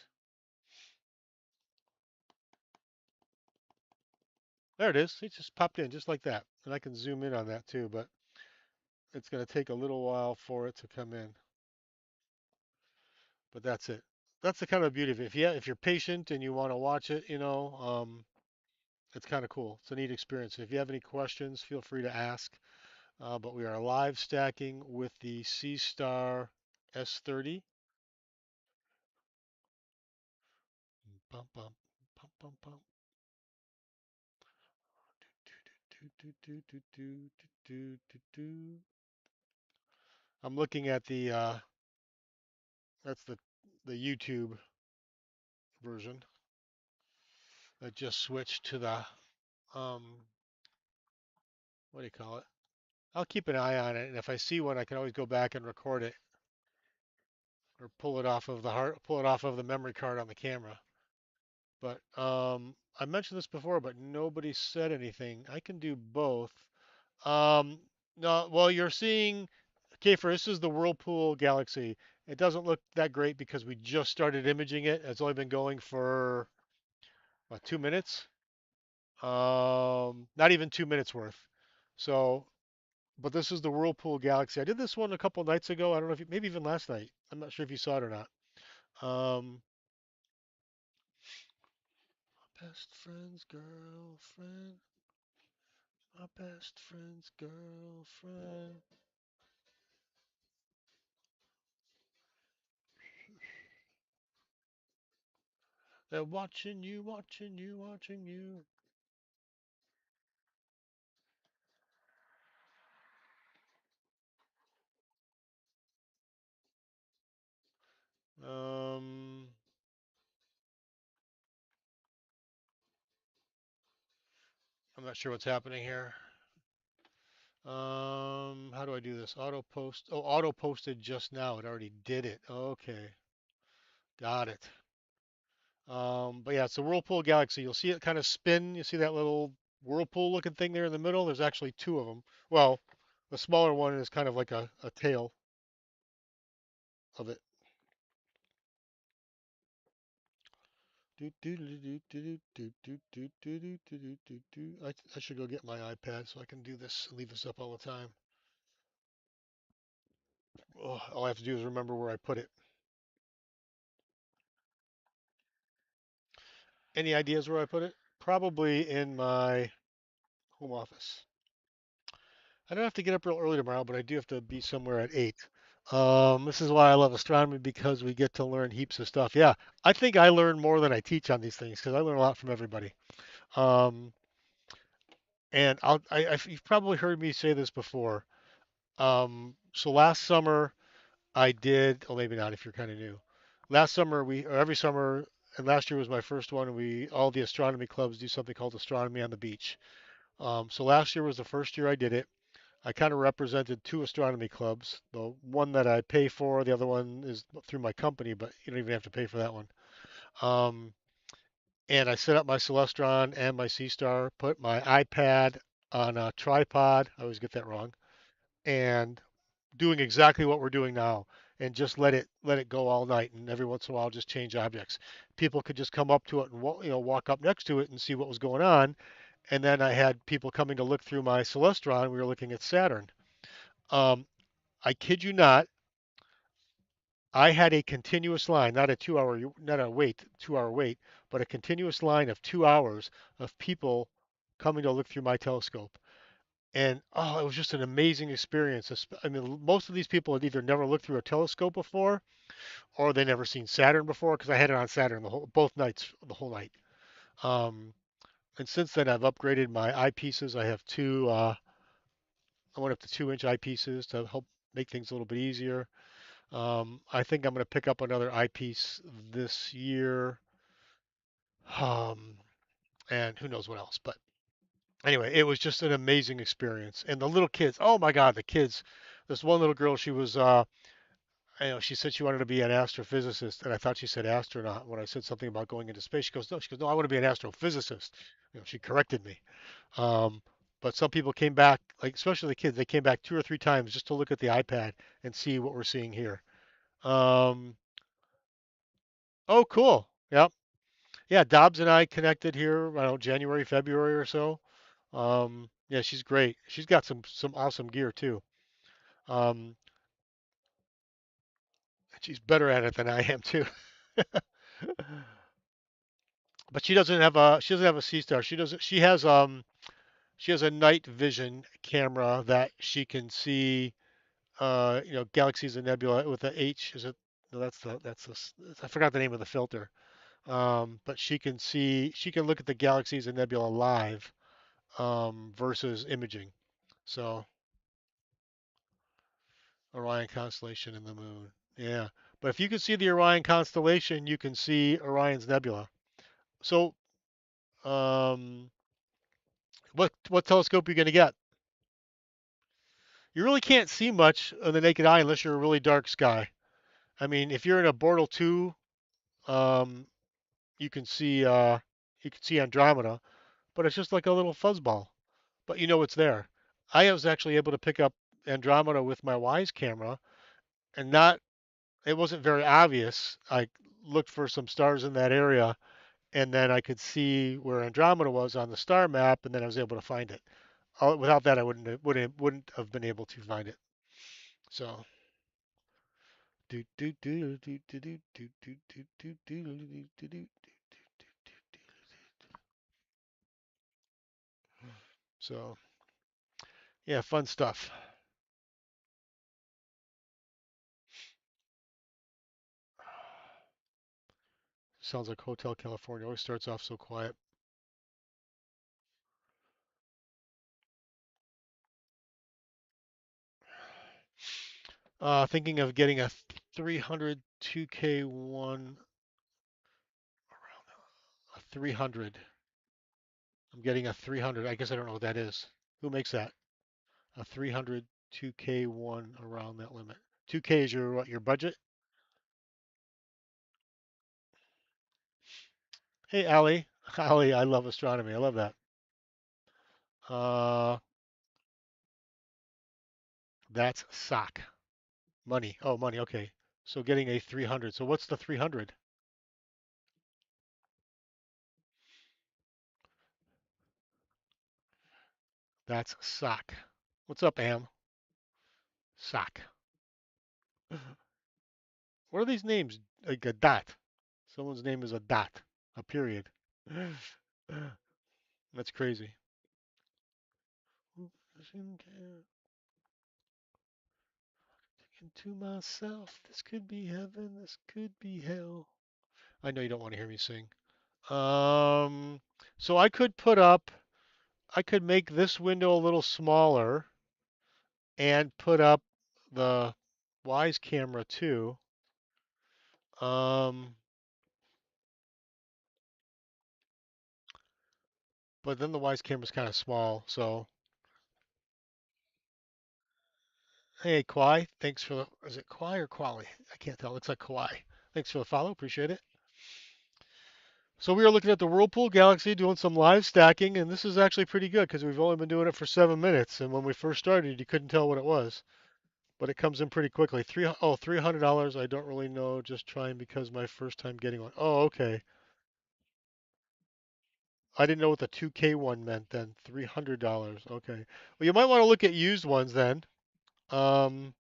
There it is. It just popped in just like that. And I can zoom in on that too, but it's going to take a little while for it to come in. But that's it. That's the kind of beauty of it. If you're patient and you want to watch it, it's kind of cool. It's a neat experience. If you have any questions, feel free to ask. But we are live stacking with the Seestar S30. Bum, bum, bum, bum, bum. Do, do, do, do, do, do, do, do. I'm looking at that's the YouTube version. I just switched to the um what do you call it? I'll keep an eye on it, and if I see one, I can always go back and record it or pull it off of the memory card on the camera. But I mentioned this before, but nobody said anything. I can do both. Um, no, well, you're seeing. Okay, for this is the Whirlpool Galaxy. It doesn't look that great because we just started imaging it. It's only been going for what, 2 minutes? Not even 2 minutes worth. So, but this is the Whirlpool Galaxy. I did this one a couple nights ago. I don't know if you, maybe even last night. I'm not sure if you saw it or not. Um, best friend's girlfriend, my best friend's girlfriend. They're watching you, watching you, watching you. Um, I'm not sure what's happening here. How do I do this? Auto post. Oh, auto posted just now. It already did it. Okay, got it. But yeah, it's a Whirlpool Galaxy. You'll see it kind of spin. You see that little whirlpool looking thing there in the middle? There's actually two of them. Well, the smaller one is kind of like a tail of it. I should go get my iPad so I can do this and leave this up all the time. Oh, all I have to do is remember where I put it. Any ideas where I put it? Probably in my home office. I don't have to get up real early tomorrow, but I do have to be somewhere at 8. This is why I love astronomy because we get to learn heaps of stuff. Yeah, I think I learn more than I teach on these things because I learn a lot from everybody. Um, and you've probably heard me say this before. So last summer I did, oh maybe not if you're kind of new. Last summer or every summer, and last year was my first one. All the astronomy clubs do something called astronomy on the beach. So last year was the first year I did it. I kind of represented two astronomy clubs. The one that I pay for, the other one is through my company, but you don't even have to pay for that one. Um, and I set up my Celestron and my Seestar, put my iPad on a tripod. I always get that wrong. And doing exactly what we're doing now, and just let it go all night. And every once in a while, just change objects. People could just come up to it and walk up next to it and see what was going on. And then I had people coming to look through my Celestron. We were looking at Saturn. Um, I kid you not, I had a continuous line, not a 2 hour, not a wait, 2 hour wait, but a continuous line of 2 hours of people coming to look through my telescope. And oh, it was just an amazing experience. I mean, most of these people had either never looked through a telescope before, or they never seen Saturn before, because I had it on Saturn both nights, the whole night. Um, and since then, I've upgraded my eyepieces. I have two. I went up to 2-inch eyepieces to help make things a little bit easier. I think I'm going to pick up another eyepiece this year, um, and who knows what else. But anyway, it was just an amazing experience. And the little kids, oh my God, the kids. This one little girl, she was, she said she wanted to be an astrophysicist, and I thought she said astronaut when I said something about going into space. She goes, no, I want to be an astrophysicist. She corrected me. Um, but some people came back, like especially the kids, they came back 2 or 3 times just to look at the iPad and see what we're seeing here. Um, oh, cool. Yep. Yeah, Dobbs and I connected here, I don't know, January, February or so. Yeah, she's great. She's got some awesome gear too. Um, she's better at it than I am too. But she doesn't have a C star. She has a night vision camera that she can see Galaxies and Nebula with the H. Is it? No, I forgot the name of the filter. But she can look at the galaxies and nebula live versus imaging. So Orion constellation and the moon. Yeah. But if you can see the Orion constellation, you can see Orion's nebula. So um, what telescope are you going to get? You really can't see much on the naked eye unless you're a really dark sky. I mean, if you're in a Bortle 2, um, you can see Andromeda, but it's just like a little fuzzball. But you know it's there. I was actually able to pick up Andromeda with my Wise camera, and not it wasn't very obvious. I looked for some stars in that area, and then I could see where Andromeda was on the star map, and then I was able to find it. Without that, I wouldn't have been able to find it. So. Do do do do do do do do do do do do do do. So yeah, fun stuff. Sounds like Hotel California. Always starts off so quiet. Thinking of getting a 300 2K1 a 300. I'm getting a 300. I guess I don't know what that is. Who makes that? A 300 2K1 around that limit. 2K is your what? Your budget? Hey, Ali. Ali, I love astronomy. I love that. Uh, that's sock. Money. Oh, money. Okay. So getting a 300. So what's the 300? That's sock. What's up, Am? Sock. What are these names? Like a dot. Someone's name is a dot. A period. That's crazy. Into myself. This could be heaven. This could be hell. I know you don't want to hear me sing. Um, so I could make this window a little smaller and put up the Wise camera too. Um, but then the Wise camera's kind of small. So, hey, Kwai, thanks for the, is it Kwai or Quali? I can't tell. It looks like Kwai. Thanks for the follow. Appreciate it. So we are looking at the Whirlpool Galaxy doing some live stacking, and this is actually pretty good because we've only been doing it for 7 minutes. And when we first started, you couldn't tell what it was, but it comes in pretty quickly. $300. I don't really know. Just trying because my first time getting one. Oh, okay. I didn't know what the 2K one meant then. $300. Okay. Well, you might want to look at used ones then. Um,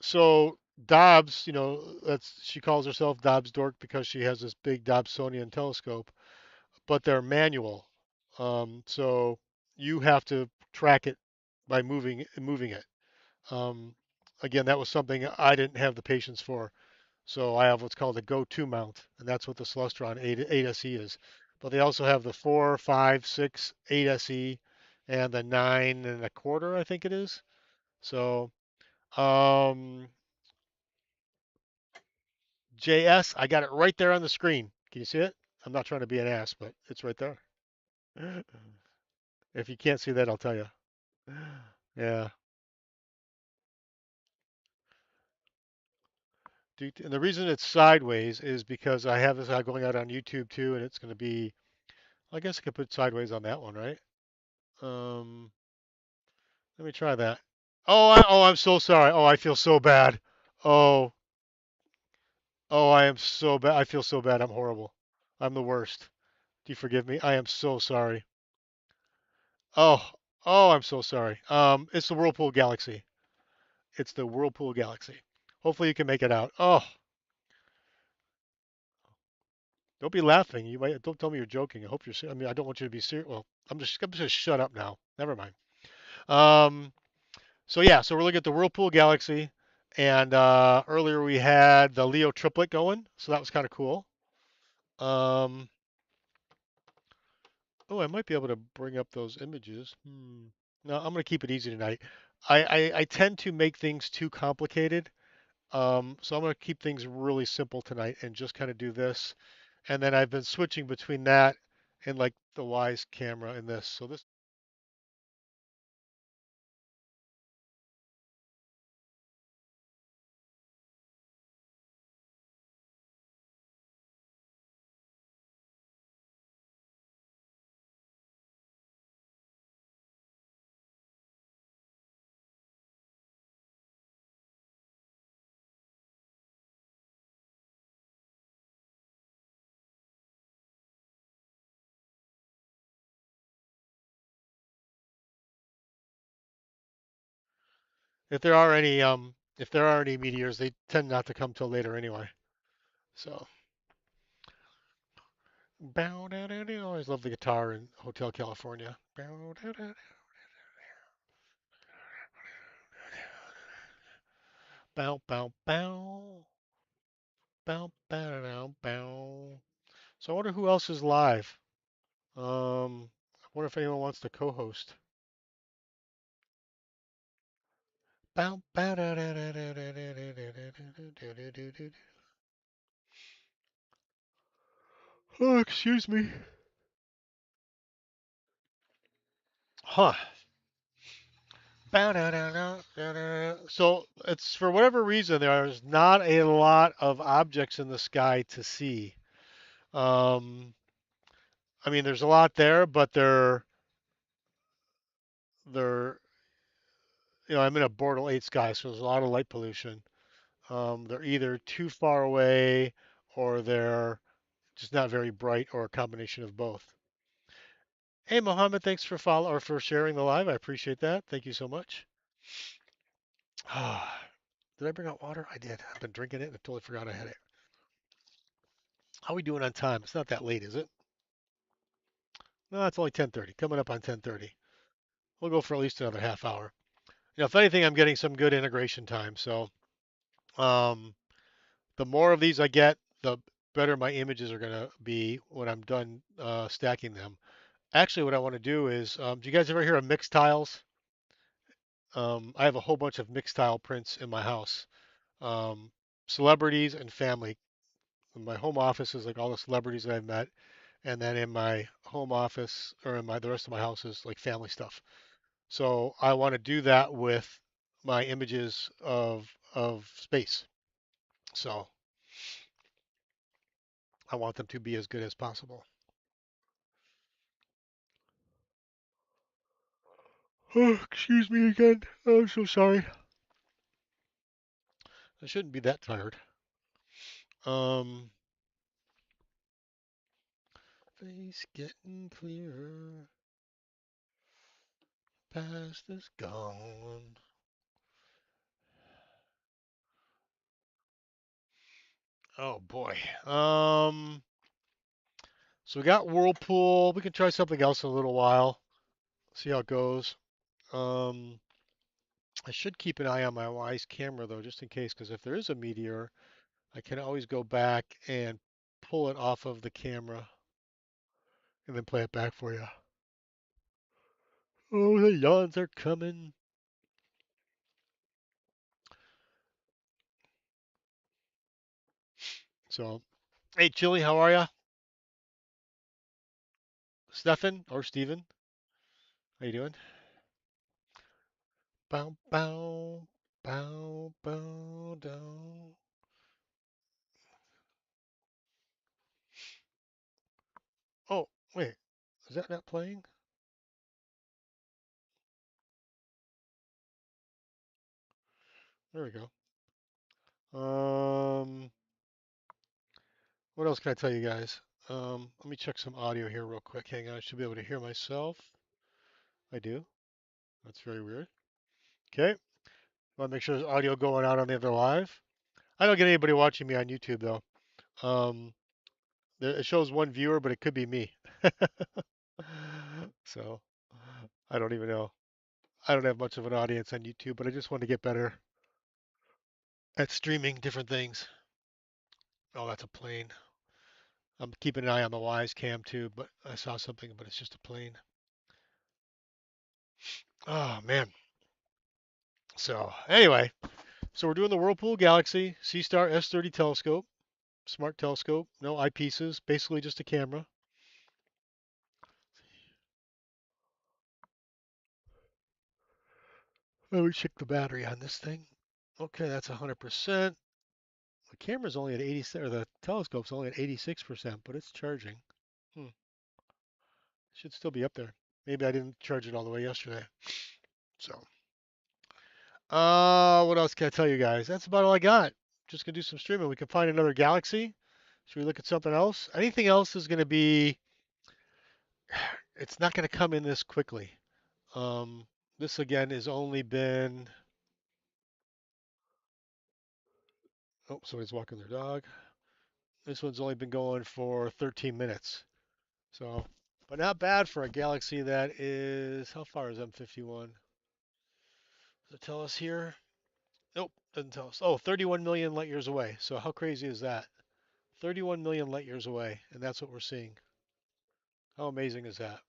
so Dobbs, that's she calls herself Dobbs Dork because she has this big Dobsonian telescope, but they're manual. So you have to track it by moving it. Um, Again, that was something I didn't have the patience for. So I have what's called a go-to mount, and that's what the Celestron 8SE is. But they also have the 4, 5, 6, 8SE, and the 9 1/4, I think it is. So um, JS, I got it right there on the screen. Can you see it? I'm not trying to be an ass, but it's right there. If you can't see that, I'll tell you. Yeah. And the reason it's sideways is because I have this going out on YouTube too, and it's going to be, I guess I could put sideways on that one, right? Um, Let me try that. I'm so sorry. Oh, I feel so bad. Oh, I am so bad. I feel so bad. I'm horrible. I'm the worst. Do you forgive me? I am so sorry. Oh, I'm so sorry. It's the Whirlpool Galaxy. It's the Whirlpool Galaxy. Hopefully you can make it out. Oh, don't be laughing. You might don't tell me you're joking. I hope you're. I mean, I don't want you to be serious. Well, I'm just gonna shut up now. Never mind. Um, so yeah, so we're looking at the Whirlpool Galaxy, and earlier we had the Leo triplet going, so that was kind of cool. Um, oh, I might be able to bring up those images. No, I'm gonna keep it easy tonight. I tend to make things too complicated, so I'm gonna keep things really simple tonight and just kind of do this. And then I've been switching between that and like the Wise camera and this. So this if there are any meteors, they tend not to come till later anyway. So, bow down down. I always love the guitar in Hotel California. Bow down down bow bow bow bow bow bow bow. So I wonder who else is live. I wonder if anyone wants to co-host. Bow bow da da da da da da da da da da da da. Oh, excuse me. Huh. So it's for whatever reason there's not a lot of objects in the sky to see. Um, I mean, there's a lot there, but they're I'm in a Bortle 8 sky, so there's a lot of light pollution. They're either too far away or they're just not very bright or a combination of both. Hey, Mohammed, thanks for follow or for sharing the live. I appreciate that. Thank you so much. Did I bring out water? I did. I've been drinking it and I totally forgot I had it. How are we doing on time? It's not that late, is it? No, it's only 10:30. Coming up on 10:30. We'll go for at least another half hour. If anything, I'm getting some good integration time. So, um, the more of these I get, the better my images are going to be when I'm done stacking them. Actually, what I want to do is, do you guys ever hear of mixed tiles? I have a whole bunch of mixed tile prints in my house. Um, Celebrities and family. My home office is like all the celebrities that I've met, and then in my home office or in my the rest of my house is like family stuff. So I want to do that with my images of space. So I want them to be as good as possible. Oh, excuse me again. I'm so sorry. I shouldn't be that tired. Um, Face getting clearer. Past is gone. Oh boy. So we got Whirlpool. We can try something else in a little while. See how it goes. Um, I should keep an eye on my Wise camera though, just in case, because if there is a meteor, I can always go back and pull it off of the camera and then play it back for you. Oh, the yawns are coming. So, hey, Chili, how are ya? Stefan or Steven? How you doing? Bow, bow, bow, bow, down. Oh, wait, is that not playing? There we go. What else can I tell you guys? Let me check some audio here real quick. Hang on, I should be able to hear myself. I do. That's very weird. Okay. Want to make sure there's audio going out on the other live. I don't get anybody watching me on YouTube though. Um, it shows one viewer, but it could be me. So I don't even know. I don't have much of an audience on YouTube, but I just want to get better at streaming different things. Oh, that's a plane. I'm keeping an eye on the Wise cam too, but I saw something, but it's just a plane. Oh man. So anyway, so we're doing the Whirlpool Galaxy Seestar S30 telescope, smart telescope, no eyepieces, basically just a camera. Let me check the battery on this thing. Okay, that's 100%. The camera's only at 80, or the telescope's only at 86%, but it's charging. Hmm. Should still be up there. Maybe I didn't charge it all the way yesterday. So, what else can I tell you guys? That's about all I got. Just gonna do some streaming. We can find another galaxy. Should we look at something else? Anything else is gonna be. It's not gonna come in this quickly. This again has only been Oh, somebody's walking their dog. This one's only been going for 13 minutes. So, but not bad for a galaxy that is, how far is M51? Does it tell us here? Nope, doesn't tell us. Oh, 31 million light years away. So how crazy is that? 31 million light years away, and that's what we're seeing. How amazing is that?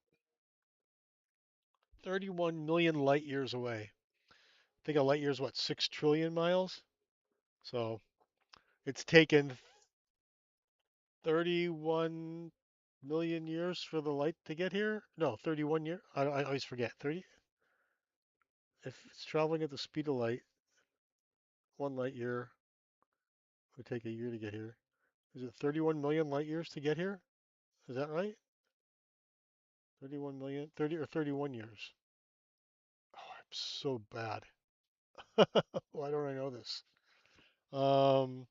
31 million light years away. I think a light year is what, 6 trillion miles? So it's taken 31 million years for the light to get here? No, 31 years. I always forget. 30? If it's traveling at the speed of light, 1 light year would take a year to get here. Is it 31 million light years to get here? Is that right? 31 million, 30 or 31 years. Oh, I'm so bad. Why don't I know this? Um,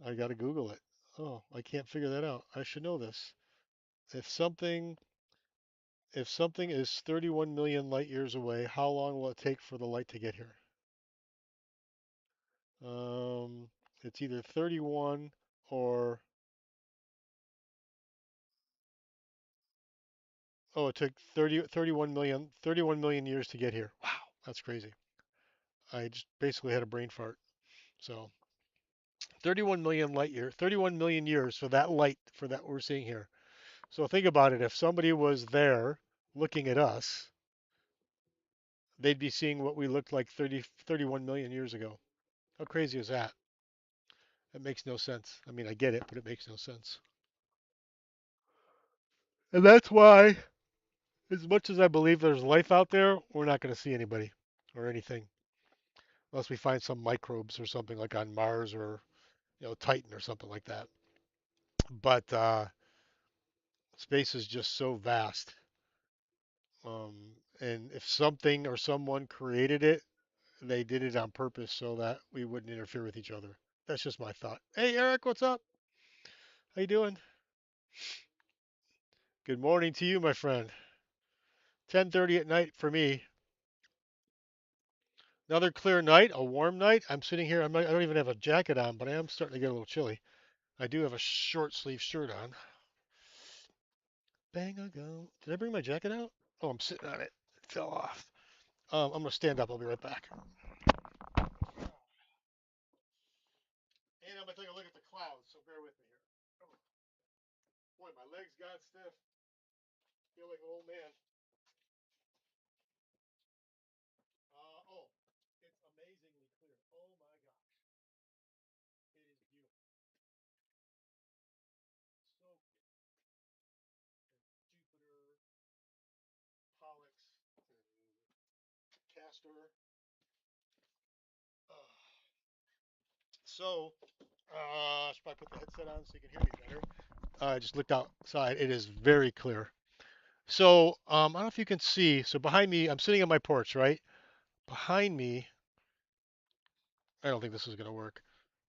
I gotta Google it. Oh, I can't figure that out. I should know this. If something if something is 31 million light years away, how long will it take for the light to get here? Um, it's either 31 or oh, it took 31 million years to get here. Wow, that's crazy. I just basically had a brain fart. So 31 million light years, 31 million years for that light for that we're seeing here. So think about it. If somebody was there looking at us, they'd be seeing what we looked like 31 million years ago. How crazy is that? That makes no sense. I mean, I get it, but it makes no sense. And that's why, as much as I believe there's life out there, we're not going to see anybody or anything unless we find some microbes or something like on Mars or Titan or something like that. But space is just so vast. And if something or someone created it, they did it on purpose so that we wouldn't interfere with each other. That's just my thought. Hey, Eric, what's up? How you doing? Good morning to you, my friend. 10:30 at night for me. Another clear night, a warm night. I'm sitting here. I don't even have a jacket on, but I am starting to get a little chilly. I do have a short sleeve shirt on. Bang a go. Did I bring my jacket out? Oh, I'm sitting on it. It fell off. I'm gonna stand up. I'll be right back. And I'm gonna take a look at the clouds. So bear with me here. Oh, boy, my legs got stiff. Feel like an old man. Oh, it's amazingly clear. Oh my gosh, it is beautiful. So Jupiter, Pollux, and Castor. So, I should probably put the headset on so you can hear me better. I just looked outside. It is very clear. So, I don't know if you can see. So behind me, I'm sitting on my porch, right? Behind me, I don't think this is going to work,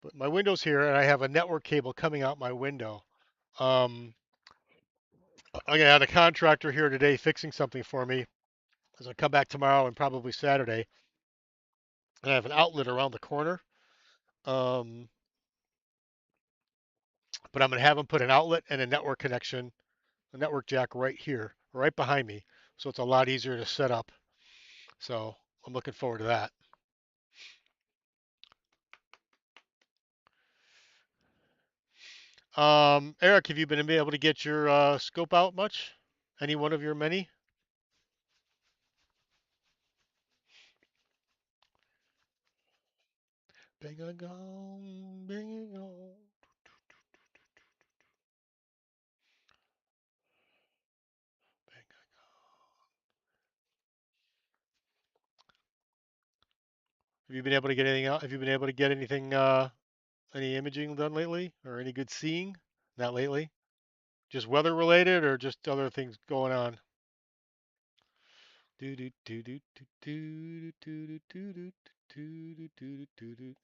but my window's here, and I have a network cable coming out my window. Um, I'm gonna have a contractor here today fixing something for me. As I come back tomorrow and probably Saturday, and I have an outlet around the corner. Um, but I'm gonna have him put an outlet and a network connection, a network jack right here, right behind me, so it's a lot easier to set up. So I'm looking forward to that. Eric, have you been able to get your scope out much? Any one of your many? Bang a gong, bang a gong, bang a gong. Have you been able to get anything out? Have you been able to get anything, any imaging done lately, or any good seeing? Not lately. Just weather related, or just other things going on? Do do do do do do do do do do do do do do.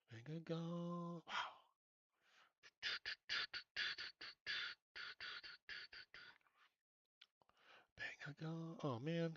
Bang a gong. Wow. Bang a gong. Oh man.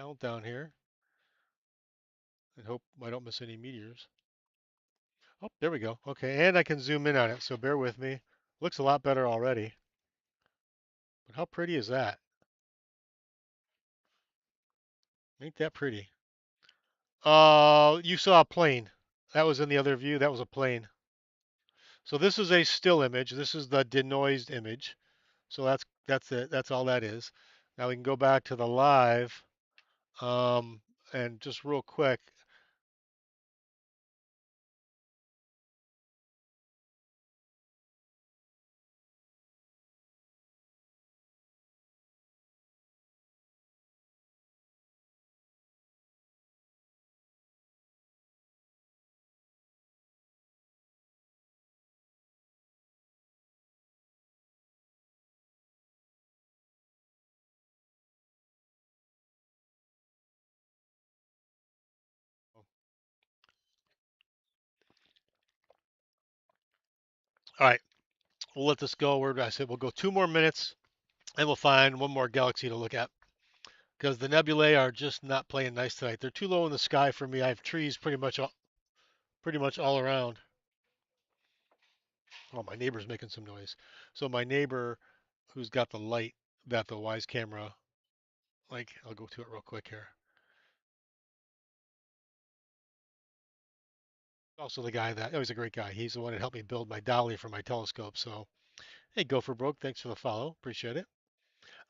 countdown here and hope I don't miss any meteors. Oh, there we go. Okay, and I can zoom in on it, so bear with me. Looks a lot better already. But how pretty is that? Ain't that pretty? You saw a plane. That was in the other view. That was a plane. So this is a still image. This is the denoised image. So that's it. That's all that is. Now we can go back to the live, um, and just real quick. All right, we'll let this go. Where did I say we'll go 2 more minutes, and we'll find one more galaxy to look at because the nebulae are just not playing nice tonight. They're too low in the sky for me. I have trees pretty much all around. Oh, my neighbor's making some noise. So my neighbor, who's got the light that the Wise camera, like, I'll go to it real quick here. Also the guy that, oh, he's a great guy. He's the one that helped me build my dolly for my telescope. So, hey, Gopher Broke, thanks for the follow. Appreciate it.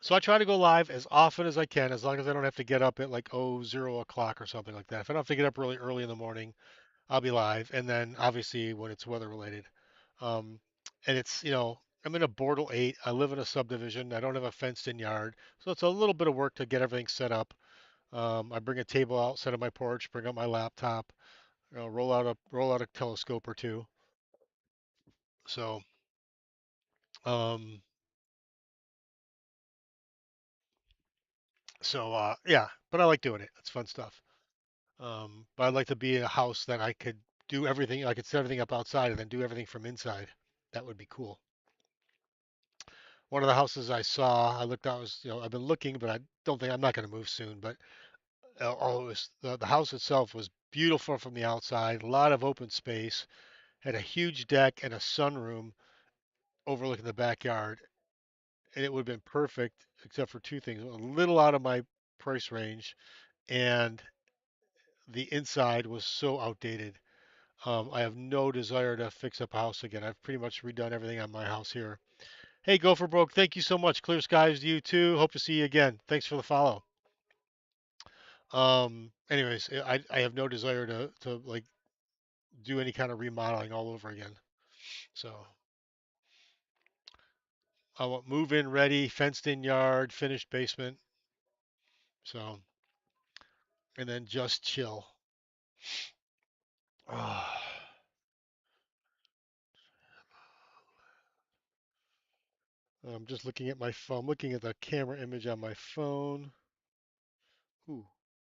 So I try to go live as often as I can, as long as I don't have to get up at like 0 o'clock or something like that. If I don't have to get up really early in the morning, I'll be live. And then obviously when it's weather related. Um, and it's, I'm in a Bortle 8. I live in a subdivision. I don't have a fenced in yard. So it's a little bit of work to get everything set up. I bring a table out, set up my porch, bring up my laptop, roll out a telescope or two. So, um, yeah, but I like doing it. It's fun stuff. But I'd like to be in a house that I could do everything. I could set everything up outside and then do everything from inside. That would be cool. One of the houses I saw, I looked out, I've been looking, but I don't think I'm not going to move soon. But the house itself was beautiful from the outside, a lot of open space, had a huge deck and a sunroom overlooking the backyard, and it would have been perfect except for two things: a little out of my price range, and the inside was so outdated. I have no desire to fix up a house again. I've pretty much redone everything on my house here. Hey, Gopher Broke, thank you so much. Clear skies to you too. Hope to see you again. Thanks for the follow. Anyways, I have no desire to like do any kind of remodeling all over again. So I want move in ready, fenced in yard, finished basement. So and then just chill. Ah, I'm just looking at my phone. I'm looking at the camera image on my phone. Ooh,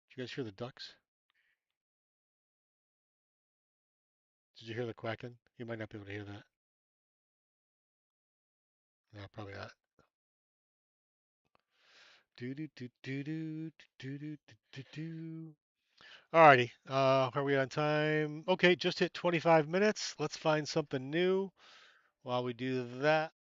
did you guys hear the ducks? Did you hear the quacking? You might not be able to hear that. No, probably not. Do do do do do do do do do do. Alrighty, are we on time? Okay, just hit 25 minutes. Let's find something new while we do that.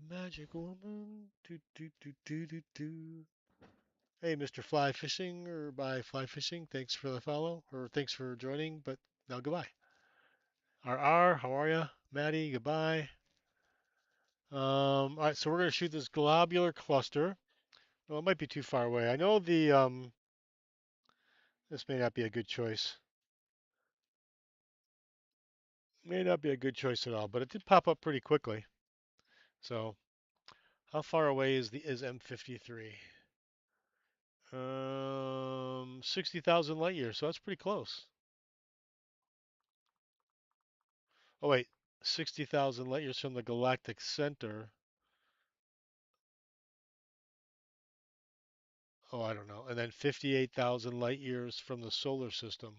Magic woman. Do, do, do, do, do, do. Hey, Mr. Fly Fishing or by Fly Fishing, thanks for the follow or thanks for joining, but now goodbye. RR, how are you? Maddie, goodbye. All right, so we're going to shoot this globular cluster. Well, it might be too far away. I know this may not be a good choice. May not be a good choice at all, but it did pop up pretty quickly. So, how far away is M53? 60,000 light years, so that's pretty close. Oh wait, 60,000 light years from the galactic center. Oh, I don't know. And then 58,000 light years from the solar system.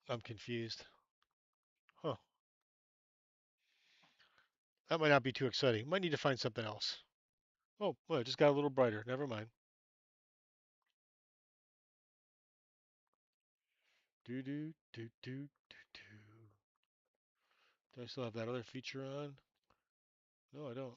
I'm confused. Huh. That might not be too exciting. Might need to find something else. Oh, well, it just got a little brighter. Never mind. Do do do do do do. Do I still have that other feature on? No, I don't.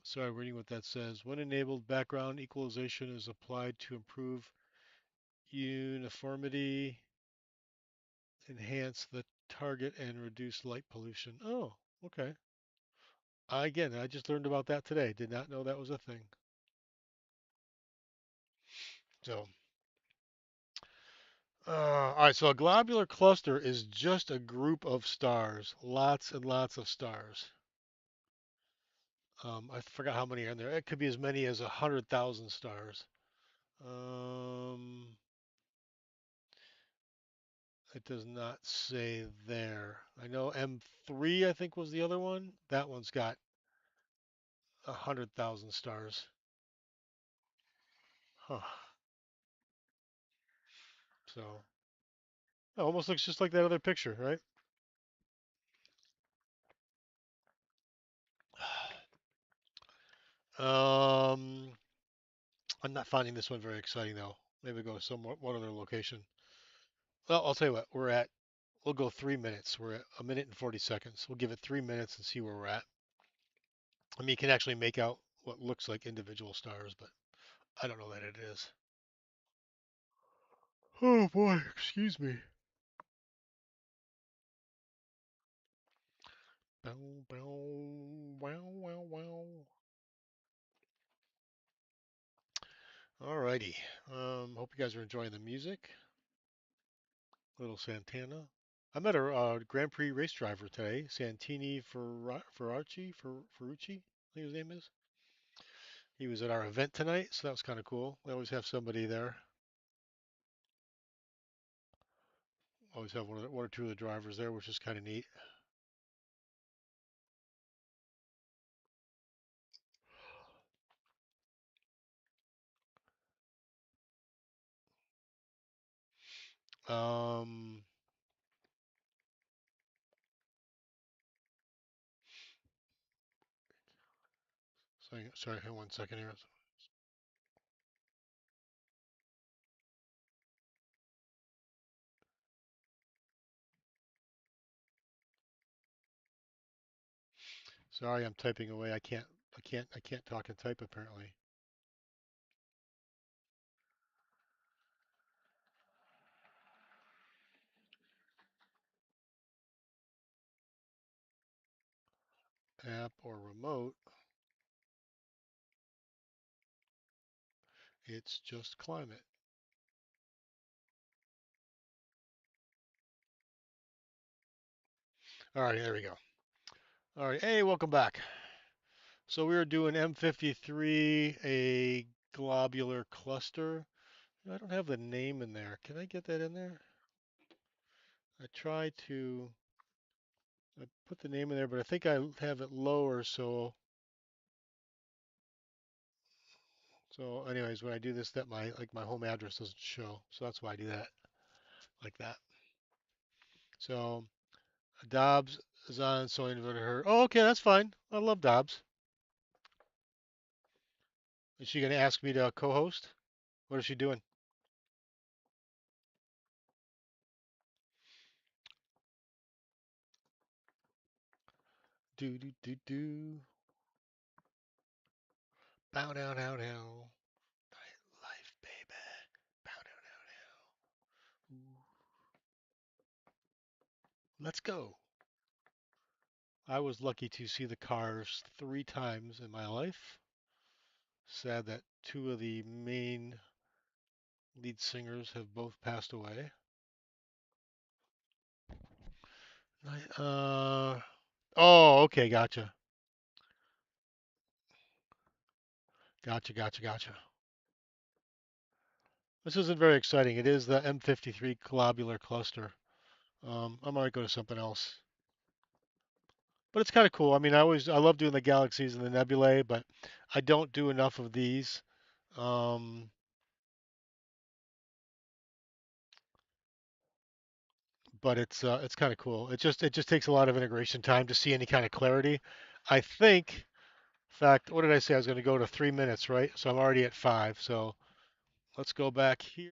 Sorry, reading what that says. When enabled, background equalization is applied to improve uniformity, enhance the target, and reduce light pollution. Oh, okay. Again, I just learned about that today. Did not know that was a thing. So, all right. So a globular cluster is just a group of stars, lots and lots of stars. I forgot how many are in there. It could be as many as 100,000 stars. Um, it does not say there. I know M3, I think, was the other one. That one's got 100,000 stars. Huh. So, it almost looks just like that other picture, right? Um, I'm not finding this one very exciting though. Maybe go somewhat one other location. Well, I'll tell you what, we'll go 3 minutes. We're at a minute and 40 seconds. We'll give it 3 minutes and see where we're at. I mean, you can actually make out what looks like individual stars, but I don't know that it is. Oh boy, excuse me. Bow, bow, wow, wow, wow. Alrighty. Hope you guys are enjoying the music. Little Santana. I met a Grand Prix race driver today, Santini Ferrucci, I think his name is. He was at our event tonight, so that was kind of cool. We always have somebody there. Always have one or two of the drivers there, which is kind of neat. Um, sorry, hang on 1 second here. Sorry, I'm typing away. I can't talk and type apparently. App or remote. It's just climate. All right, there we go. All right, hey, welcome back. So we were doing M53, a globular cluster. I don't have the name in there. Can I get that in there? I try to I put the name in there, but I think I have it lower. So anyways, when I do this, that my home address doesn't show. So that's why I do that like that. So Dobbs is on, so I invited her. Oh, okay, that's fine. I love Dobbs. Is she going to ask me to co-host? What is she doing? Do do do do. Bow down, down, down. Life, baby. Bow down, down, down. Let's go. I was lucky to see the Cars 3 times in my life. Sad that two of the main lead singers have both passed away. Uh, oh, okay, gotcha. Gotcha, gotcha, gotcha. This isn't very exciting. It is the M53 globular cluster. I might go to something else. But it's kind of cool. I mean, I love doing the galaxies and the nebulae, but I don't do enough of these. Um, but it's kind of cool. It just takes a lot of integration time to see any kind of clarity. I think, in fact, what did I say? I was going to go to 3 minutes, right? So I'm already at five. So let's go back here.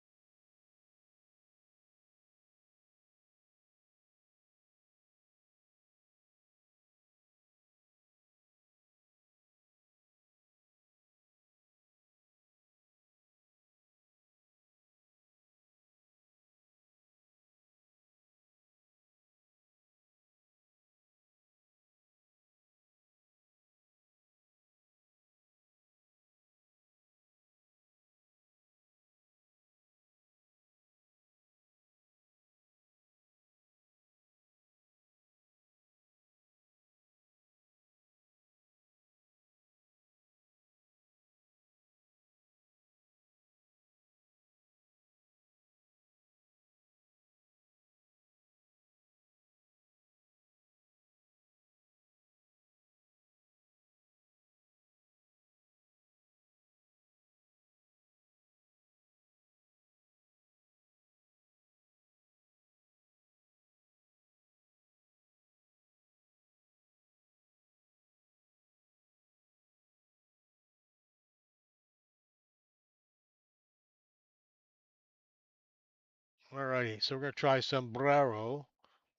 Alrighty. So we're going to try sombrero,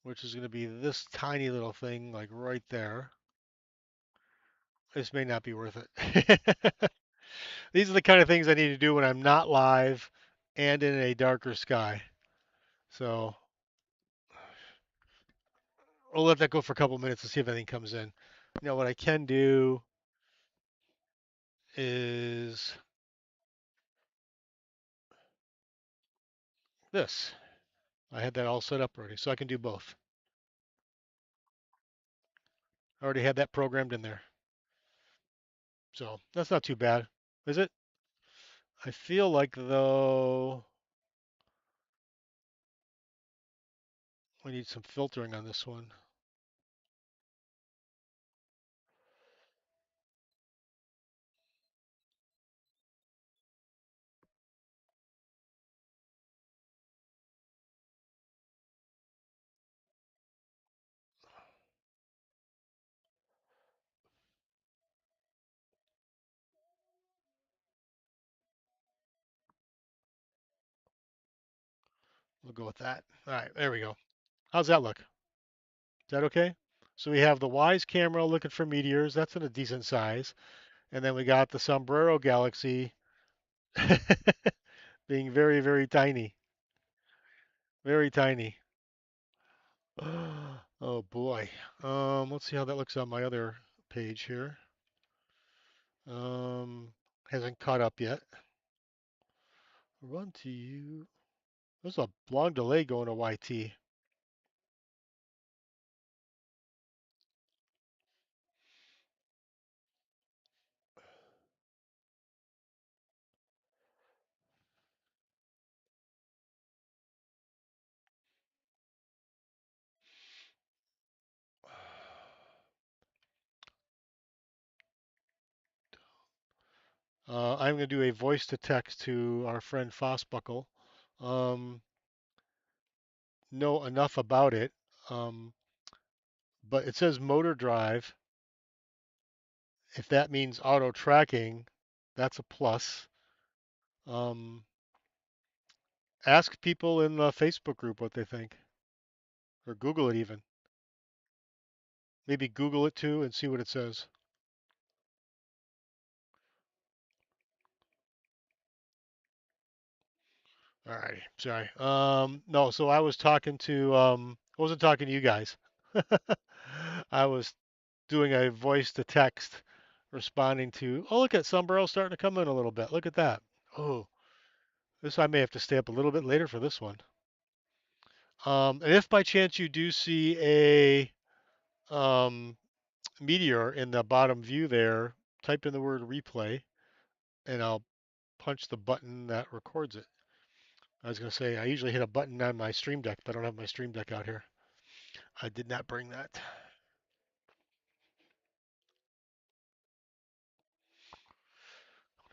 which is going to be this tiny little thing, like right there. This may not be worth it. These are the kind of things I need to do when I'm not live and in a darker sky. So we'll let that go for a couple minutes to see if anything comes in. What I can do is this. I had that all set up already, so I can do both. I already had that programmed in there. So that's not too bad, is it? I feel like, though, we need some filtering on this one. We'll go with that. All right, there we go. How's that look? Is that okay? So we have the WISE camera looking for meteors. That's in a decent size. And then we got the Sombrero Galaxy being very, very tiny. Very tiny. Oh boy. Let's see how that looks on my other page here. Um, hasn't caught up yet. Run to you. There's a long delay going to YT. I'm going to do a voice to text to our friend Fossbuckle. Um, know enough about it, um, but it says motor drive. If that means auto tracking, That's a plus. Um, Ask people in the Facebook group what they think, or Google it even. Maybe Google it too and see what it says. Alrighty, sorry. No, so I was talking to I wasn't talking to you guys. I was doing a voice to text, responding to. Oh, look at Sombrero starting to come in a little bit. Look at that. Oh, this I may have to stay up a little bit later for this one. And if by chance you do see a meteor in the bottom view there, type in the word replay, and I'll punch the button that records it. I was going to say, I usually hit a button on my Stream Deck, but I don't have my Stream Deck out here. I did not bring that.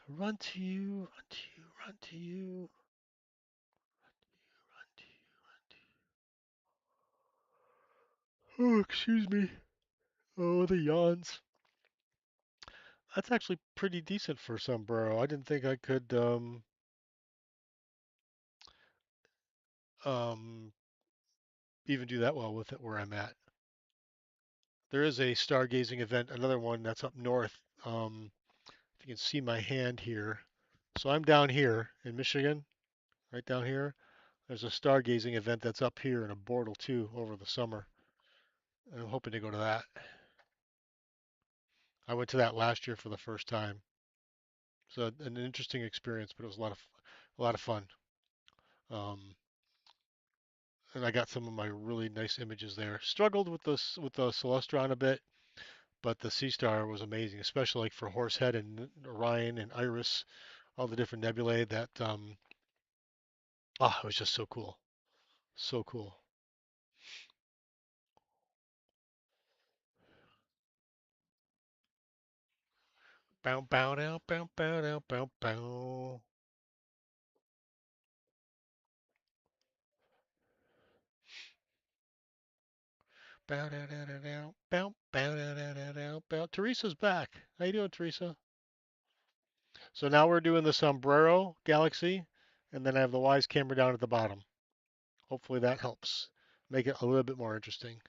Run to you, run to you, run to you, run to you, run to you. Oh, excuse me. Oh, the yawns. That's actually pretty decent for sombrero. I didn't think I could um, even do that well with it where I'm at. There is a stargazing event, another one that's up north. If you can see my hand here. So I'm down here in Michigan, right down here. There's a stargazing event that's up here in a Bortle too over the summer. And I'm hoping to go to that. I went to that last year for the first time. So an interesting experience, but it was a lot of fun. Um, and I got some of my really nice images there. Struggled with the Celestron a bit, but the Seestar was amazing, especially like for Horsehead and Orion and Iris, all the different nebulae. That it was just so cool, so cool. Bow bow down, bow bow down, bow bow. Bow down, down, down, down, bow bow down, down, down, down, bow. Teresa's back. How you doing, Teresa? So now we're doing the sombrero galaxy, and then I have the wise camera down at the bottom. Hopefully that helps make it a little bit more interesting.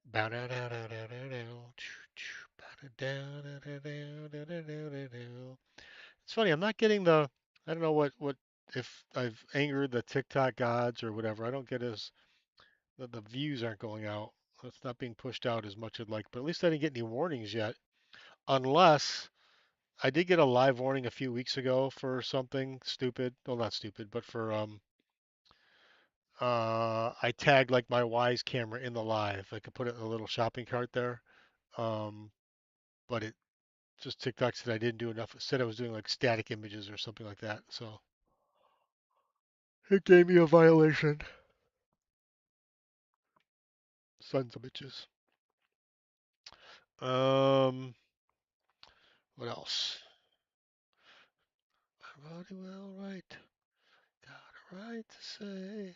Bow down, down, down, down, down, down. Bow down, down, down, down, down, down, down, down. It's funny. I'm not getting the. I don't know what if I've angered the TikTok gods or whatever. I don't get as the views aren't going out. It's not being pushed out as much as I'd like. But at least I didn't get any warnings yet. Unless I did get a live warning a few weeks ago for something stupid. Well, not stupid, but for I tagged like my Wise camera in the live. I could put it in a little shopping cart there. Um, but it just TikTok said I didn't do enough. It said I was doing like static images or something like that. So it gave me a violation. Sons of bitches. Um, what else? Bloody well right. Got a right to say.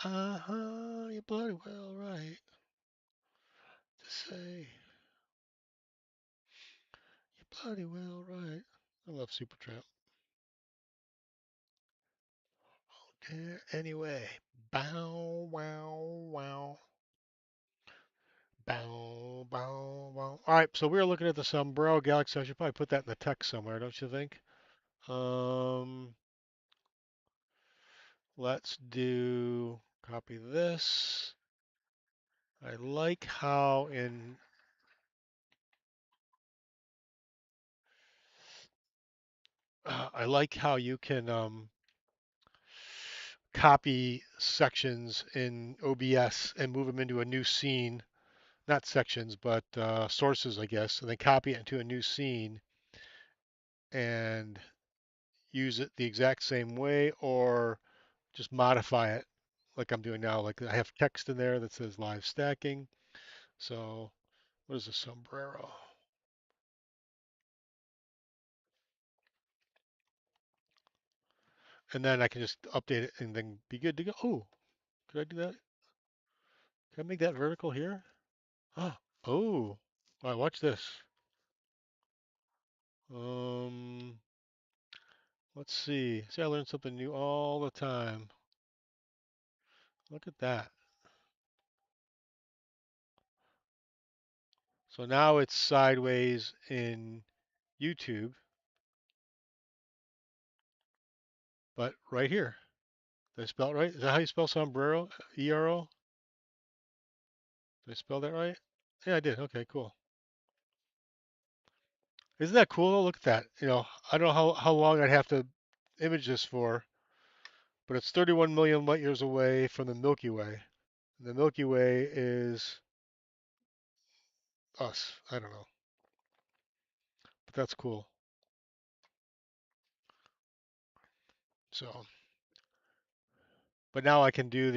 Uh-huh, you're bloody well right to say. You're bloody well right. I love Supertramp. Yeah, anyway. Bow, wow, wow. Bow, bow, bow. All right, so we were looking at the Sombrero Galaxy. I should probably put that in the text somewhere, don't you think? Um, let's do copy this. I like how in I like how you can copy sections in OBS and move them into a new scene. Not sections, but sources, I guess, and then copy it into a new scene and use it the exact same way or just modify it like I'm doing now. Like I have text in there that says live stacking. So what is a sombrero? And then I can just update it and then be good to go. Oh, could I do that? Can I make that vertical here? Oh, oh, all right, watch this. Um, let's see. See, I learn something new all the time. Look at that. So now it's sideways in YouTube, but right here. Did I spell it right? Is that how you spell sombrero? E-R-O? Did I spell that right? Yeah, I did. Okay, cool. Isn't that cool? Look at that. I don't know how long I'd have to image this for, but it's 31 million light years away from the Milky Way. The Milky Way is us. I don't know, but that's cool. So, but now I can do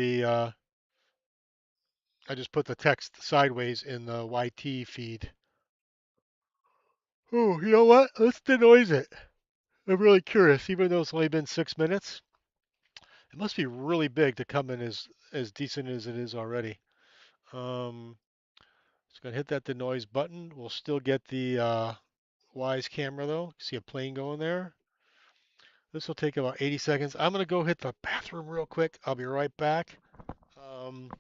I just put the text sideways in the YT feed. Oh, you know what? Let's denoise it. I'm really curious, even though it's only been 6 minutes. It must be really big to come in as decent as it is already. Um, just gonna hit that denoise button. We'll still get the Wise camera though. See a plane going there. This will take about 80 seconds. I'm gonna go hit the bathroom real quick. I'll be right back. Um,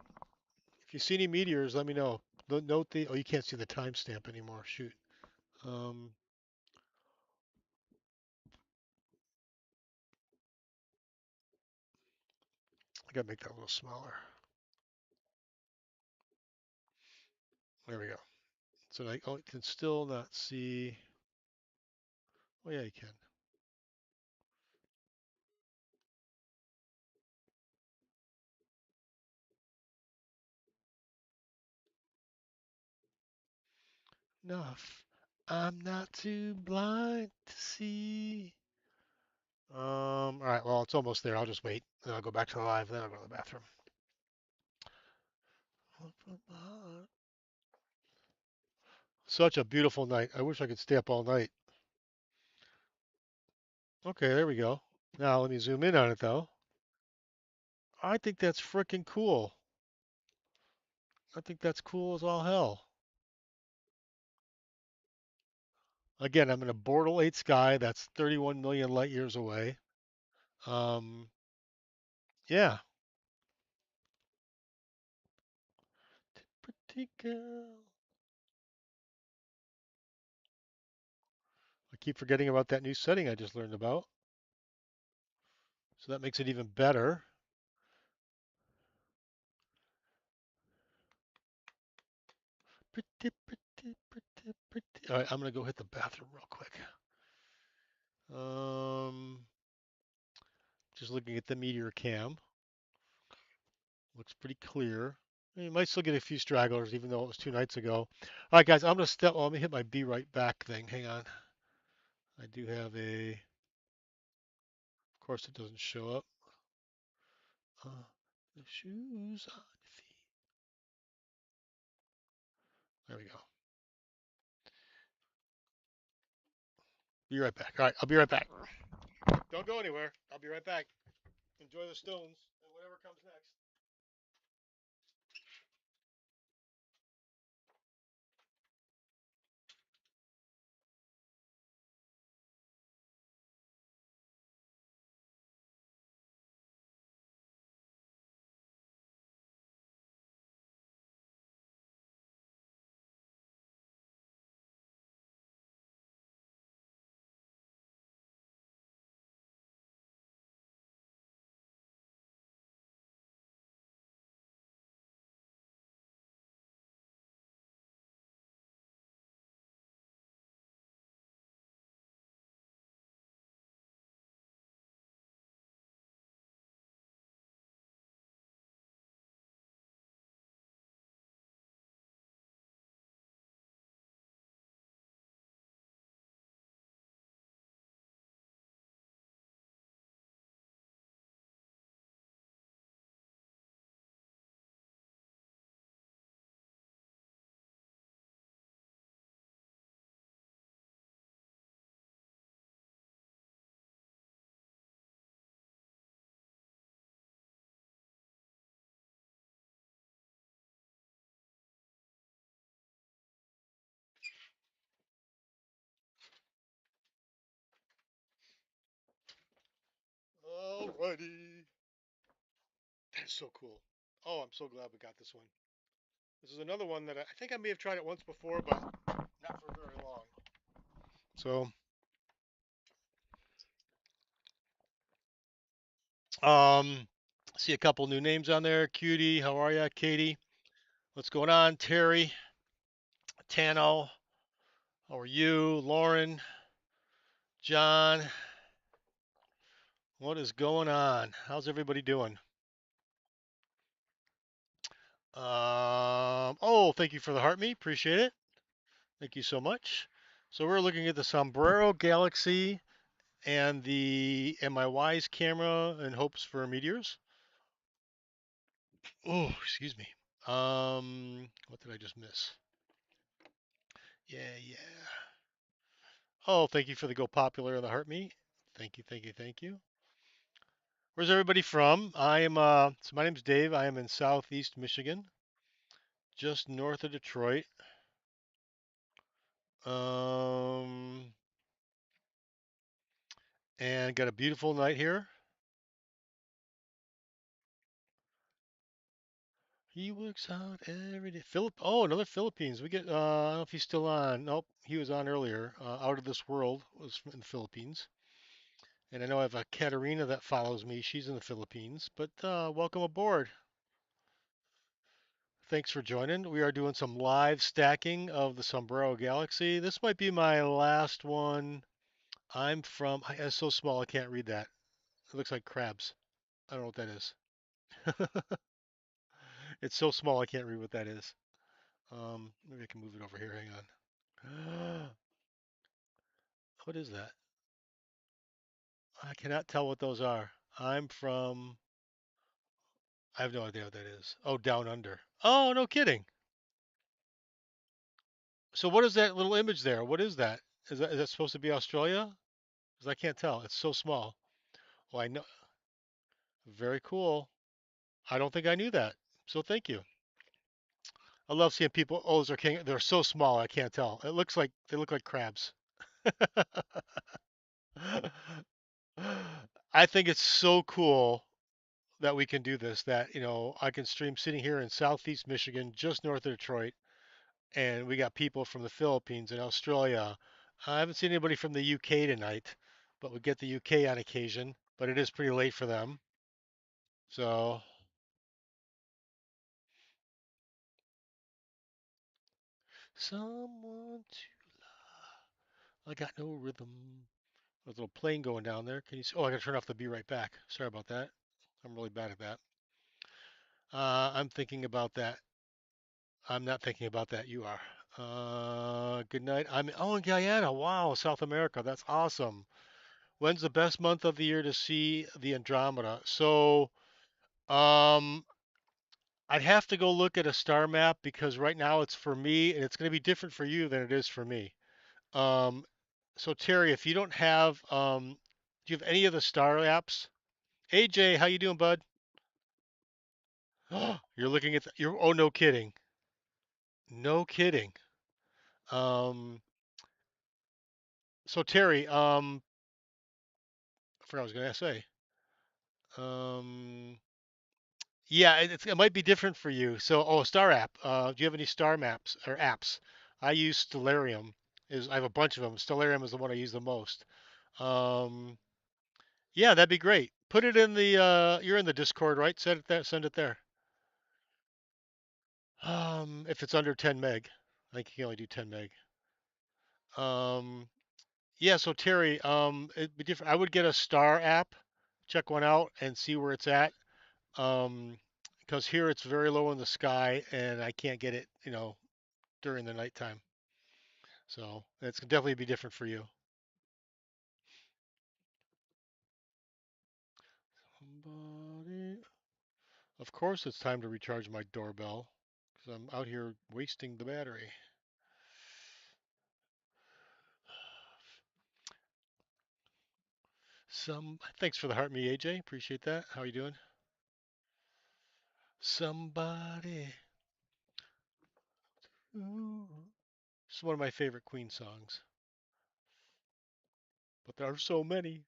if you see any meteors, let me know. Note the. Oh, you can't see the timestamp anymore. Shoot. Um, I gotta make that a little smaller. There we go. So I can still not see. Oh yeah, you can. Enough. I'm not too blind to see. All right. Well, it's almost there. I'll just wait. Then I'll go back to the live. Then I'll go to the bathroom. Such a beautiful night. I wish I could stay up all night. Okay, there we go. Now let me zoom in on it though. I think that's freaking cool. I think that's cool as all hell. Again, I'm in a Bortle 8 sky. That's 31 million light years away. Um, yeah. Pretty girl. I keep forgetting about that new setting I just learned about. So that makes it even better. Pretty, pretty, pretty, pretty. All right, I'm gonna go hit the bathroom real quick. Um, just looking at the meteor cam. Looks pretty clear. You might still get a few stragglers, even though it was 2 nights ago. All right, guys, I'm gonna step. Well, let me hit my be right back thing. Hang on. I do have a. Of course, it doesn't show up. The shoes on the feet. There we go. Be right back. All right, I'll be right back. Don't go anywhere. I'll be right back. Enjoy the stones and whatever comes next. Alrighty. That's so cool. Oh, I'm so glad we got this one. This is another one that I think I may have tried it once before, but not for very long. So, um, see a couple new names on there. Cutie, how are ya? Katie, what's going on? Terry, Tano, how are you? Lauren, John, what is going on? How's everybody doing? Oh, thank you for the heart me. Appreciate it. Thank you so much. So we're looking at the Sombrero Galaxy and my Wise camera and hopes for meteors. Oh, excuse me. What did I just miss? Yeah, yeah. Oh, thank you for the go popular and the heart me. Thank you, thank you, thank you. Where's everybody from? So my name's Dave. I am in Southeast Michigan, just north of Detroit. Um, and got a beautiful night here. He works hard every day. Oh, another Philippines. We get. I don't know if he's still on. Nope, he was on earlier. Out of this world was in the Philippines. And I know I have a Katerina that follows me. She's in the Philippines. But welcome aboard. Thanks for joining. We are doing some live stacking of the Sombrero Galaxy. This might be my last one. It's so small I can't read that. It looks like crabs. I don't know what that is. It's so small I can't read what that is. Maybe I can move it over here. Hang on. What is that? I cannot tell what those are. I'm from. I have no idea what that is. Oh, down under. Oh, no kidding. So what is that little image there? What is that? Is that supposed to be Australia? Because I can't tell. It's so small. Well, I know. Very cool. I don't think I knew that. So thank you. I love seeing people. Oh, those are king. They're so small. I can't tell. It looks like they look like crabs. I think it's so cool that we can do this. That I can stream sitting here in Southeast Michigan, just north of Detroit, and we got people from the Philippines and Australia. I haven't seen anybody from the UK tonight, but we get the UK on occasion. But it is pretty late for them. So someone to I got no rhythm. There's a little plane going down there. Can you see? Oh, I gotta turn off the be right back. Sorry about that. I'm really bad at that. I'm thinking about that. I'm not thinking about that. You are. Good night. Oh, in Guyana. Wow, South America. That's awesome. When's the best month of the year to see the Andromeda? So, um, I'd have to go look at a star map because right now it's for me and it's going to be different for you than it is for me. Um, so Terry, if you don't have, do you have any of the star apps? AJ, how you doing, bud? You're looking at oh, no kidding. No kidding. Um, so Terry, I forgot what I was gonna say. Um, yeah, it might be different for you. So, oh, star app. Do you have any star maps or apps? I use Stellarium. I have a bunch of them. Stellarium is the one I use the most. Um, yeah, that'd be great. Put it in the. You're in the Discord, right? Send it there. Send it there. If it's under 10 meg, I think you can only do 10 meg. Um, yeah. So Terry, it'd be different. I would get a star app, check one out, and see where it's at. Um, because here it's very low in the sky, and I can't get it, during the nighttime. So it's gonna definitely be different for you. Somebody. Of course, it's time to recharge my doorbell because I'm out here wasting the battery. Thanks for the heart, me AJ. Appreciate that. How are you doing? Somebody. Ooh. It's one of my favorite Queen songs, but there are so many.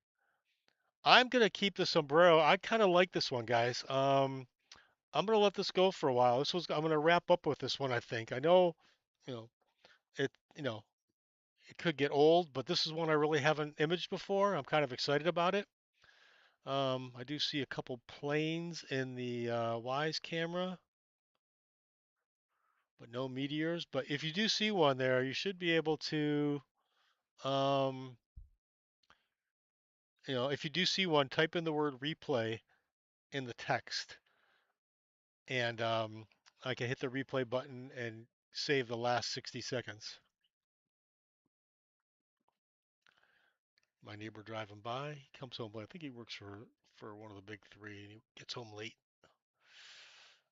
I'm gonna keep the sombrero. I kind of like this one, guys. I'm gonna let this go for a while. I'm gonna wrap up with this one. I think. I know, you know, it, you know, it could get old, but this is one I really haven't imaged before. I'm kind of excited about it. I do see a couple planes in the Wise camera, but no meteors. But if you do see one there, you should be able to, um, if you do see one, type in the word replay in the text, and I can hit the replay button and save the last 60 seconds. My neighbor driving by, he comes home late. I think he works for one of the big three, and he gets home late.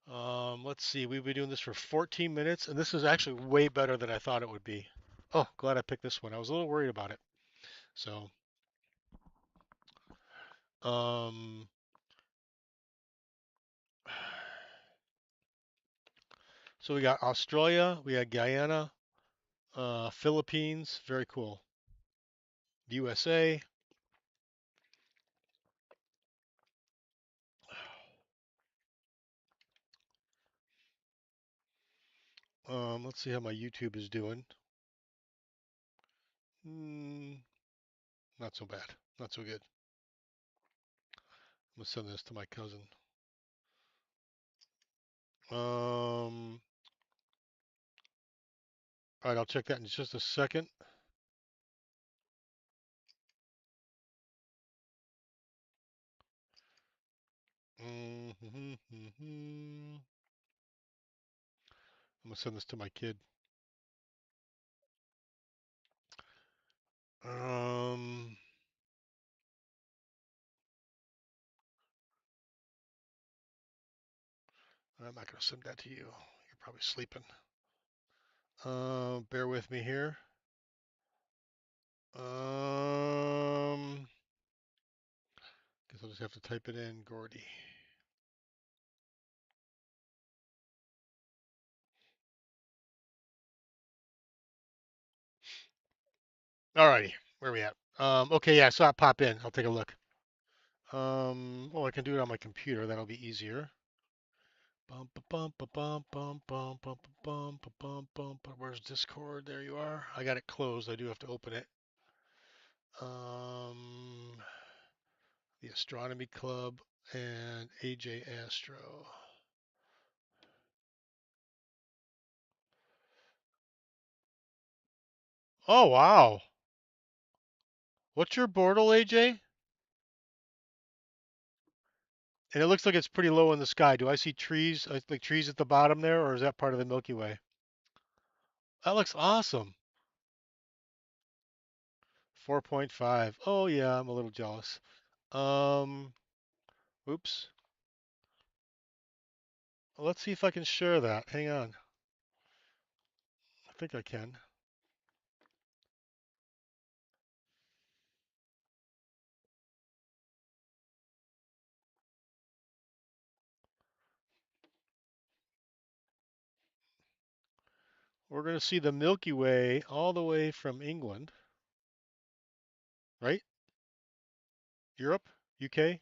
Let's see. We've been doing this for 14 minutes, and this is actually way better than I thought it would be. Oh, glad I picked this one. I was a little worried about it. So, um, so we got Australia, we got Guyana, Philippines, very cool. USA. Let's see how my YouTube is doing. Mm, not so bad. Not so good. I'm gonna send this to my cousin. All right, I'll check that in just a second. I'm gonna send this to my kid. Um, I'm not gonna send that to you. You're probably sleeping. Bear with me here. Guess I'll just have to type it in, Gordy. Alrighty, where are we at? Okay, yeah, I saw it pop in. I'll take a look. Oh, I can do it on my computer. That'll be easier. Bum, bum, bum, bum, bum, bum, bum, bum, bum, bum, bum, bum. Where's Discord? There you are. I got it closed. I do have to open it. Um, the Astronomy Club and AJ Astro. Oh wow. What's your portal, AJ? And it looks like it's pretty low in the sky. Do I see trees, like trees at the bottom there, or is that part of the Milky Way? That looks awesome. 4.5. Oh yeah, I'm a little jealous. Um, oops. Well, let's see if I can share that. Hang on. I think I can. We're going to see the Milky Way all the way from England, right? Europe, UK.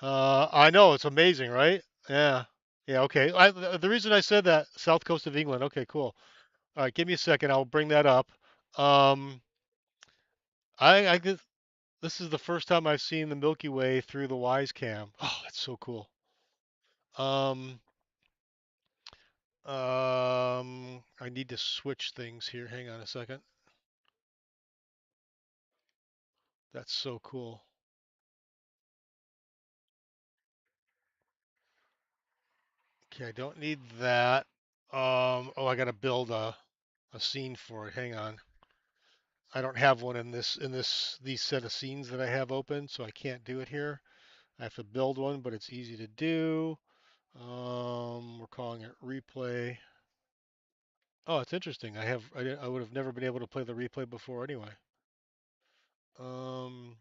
I know it's amazing, right? Yeah. Yeah, okay. The reason I said that, south coast of England. Okay, cool. All right, give me a second. I'll bring that up. Um, I this is the first time I've seen the Milky Way through the Wise Cam. Oh, that's so cool. Um, I need to switch things here. Hang on a second. That's so cool. Okay, I don't need that. Oh, I gotta build a scene for it. Hang on. I don't have one in these set of scenes that I have open, so I can't do it here. I have to build one, but it's easy to do. We're calling it replay. Oh, it's interesting. I would have never been able to play the replay before anyway. Um,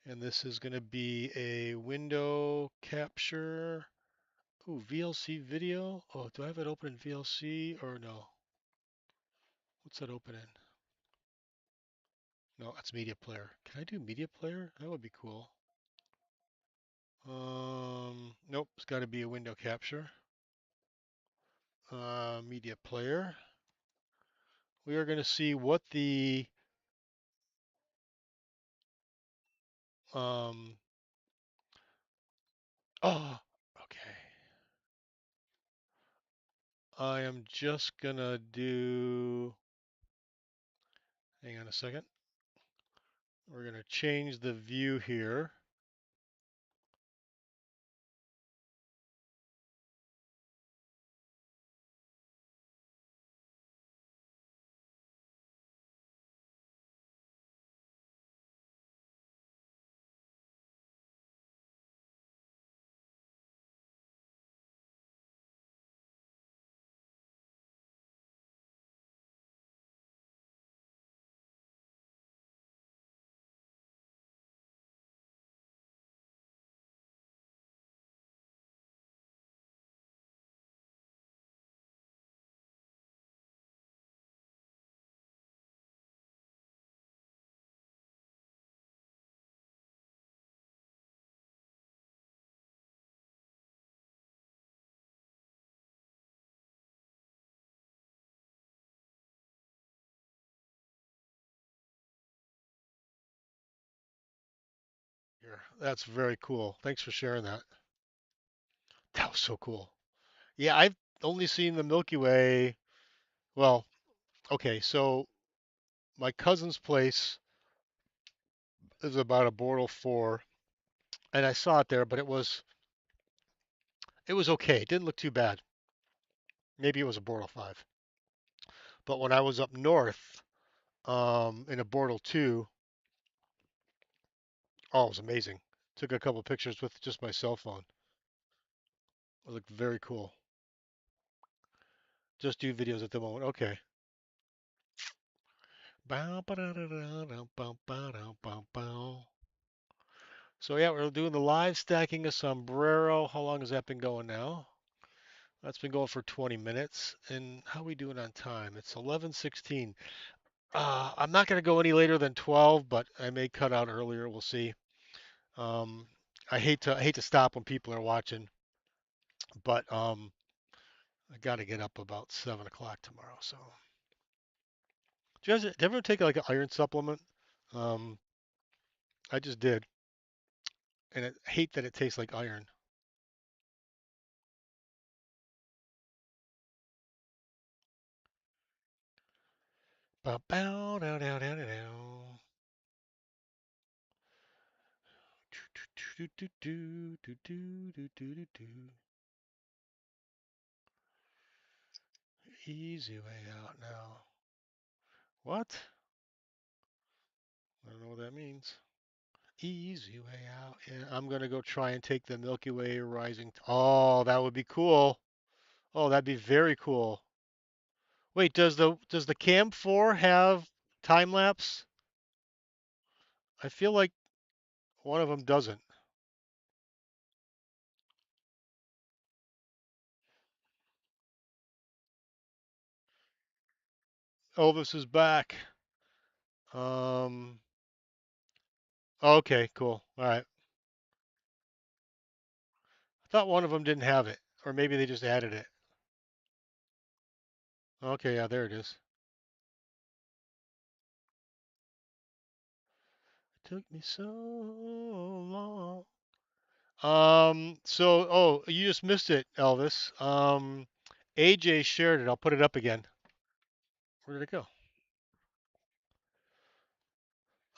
and this is going to be a window capture. Ooh, VLC video. Oh, do I have it open in VLC or no? What's that open in? No, that's media player. Can I do media player? That would be cool. Nope, it's got to be a window capture. Media player. We are going to see what the um. Oh, okay. I am just gonna do. Hang on a second. We're gonna change the view here. Here, that's very cool. Thanks for sharing that. That was so cool. Yeah, I've only seen the Milky Way. Well, okay, so my cousin's place is about a Bortle 4, and I saw it there, but it was okay. It didn't look too bad. Maybe it was a Bortle 5. But when I was up north, in a Bortle 2, oh, it was amazing. Took a couple pictures with just my cell phone. It looked very cool. Just do videos at the moment. Okay. So yeah, we're doing the live stacking of sombrero. How long has that been going now? That's been going for 20 minutes. And how are we doing on time? It's 11:16. I'm not going to go any later than 12, but I may cut out earlier. We'll see. Um, I hate to stop when people are watching, but I got to get up about 7 o'clock tomorrow. So, do you ever take like an iron supplement? Um, I just did, and I hate that it tastes like iron. Bow, bow, dow, dow, dow, dow, dow. Do, do, do, do, do, do, do, do, do. Easy way out now. What? I don't know what that means. Easy way out. Yeah, I'm gonna go try and take the Milky Way rising. Oh, that would be cool. Oh, that'd be very cool. Wait, does the Cam 4 have time lapse? I feel like one of them doesn't. Elvis is back. Um. Okay, cool. All right. I thought one of them didn't have it, or maybe they just added it. Okay, yeah, there it is. It took me so long. You just missed it, Elvis. AJ shared it. I'll put it up again. Where did it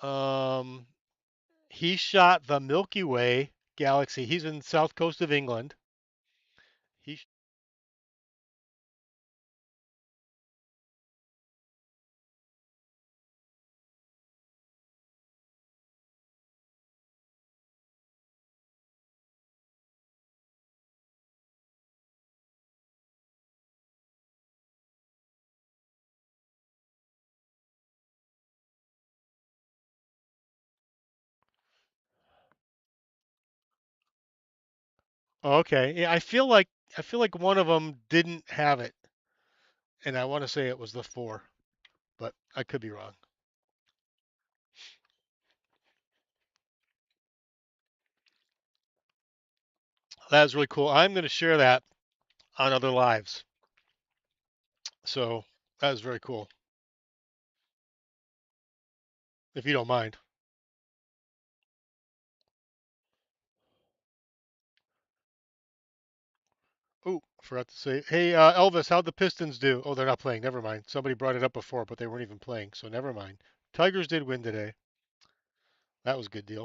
go? He shot the Milky Way galaxy. He's in the south coast of England. He, okay. Yeah, I feel like one of them didn't have it, and I want to say it was the 4, but I could be wrong. That is really cool. I'm going to share that on other lives. So that is very cool, if you don't mind. Oh, forgot to say. Hey, Elvis, how'd the Pistons do? Oh, they're not playing. Never mind. Somebody brought it up before, but they weren't even playing. So never mind. Tigers did win today. That was a good deal.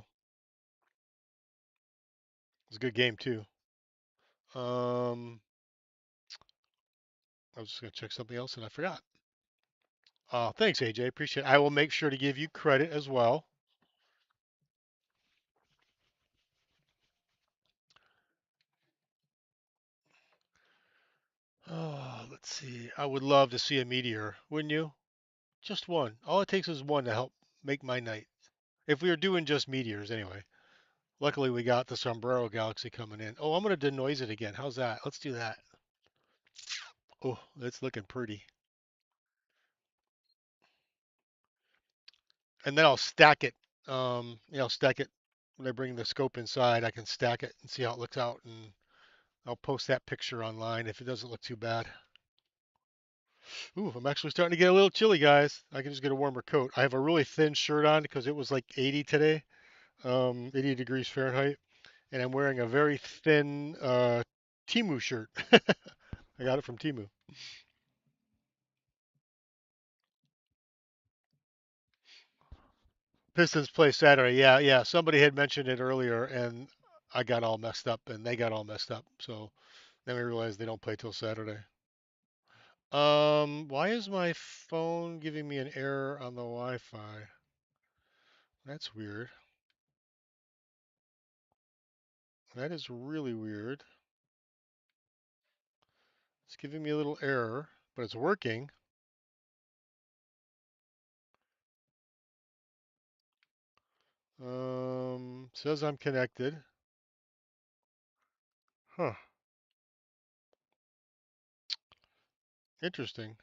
It was a good game too. Um, I was just gonna check something else and I forgot. Thanks, AJ. Appreciate it. I will make sure to give you credit as well. Oh, let's see. I would love to see a meteor, wouldn't you? Just one. All it takes is one to help make my night. If we were doing just meteors anyway. Luckily, we got the Sombrero Galaxy coming in. Oh, I'm going to denoise it again. How's that? Let's do that. Oh, it's looking pretty. And then I'll stack it. Stack it when I bring the scope inside. I can stack it and see how it looks out, and I'll post that picture online if it doesn't look too bad. Ooh, I'm actually starting to get a little chilly, guys. I can just get a warmer coat. I have a really thin shirt on because it was like 80 today, 80 degrees Fahrenheit, and I'm wearing a very thin Timu shirt. I got it from Timu. Pistons play Saturday. Yeah, yeah. Somebody had mentioned it earlier, and I got all messed up, and they got all messed up. So then we realized they don't play till Saturday. Why is my phone giving me an error on the Wi-Fi? That's weird. That is really weird. It's giving me a little error, but it's working. Says I'm connected. Huh. Interesting.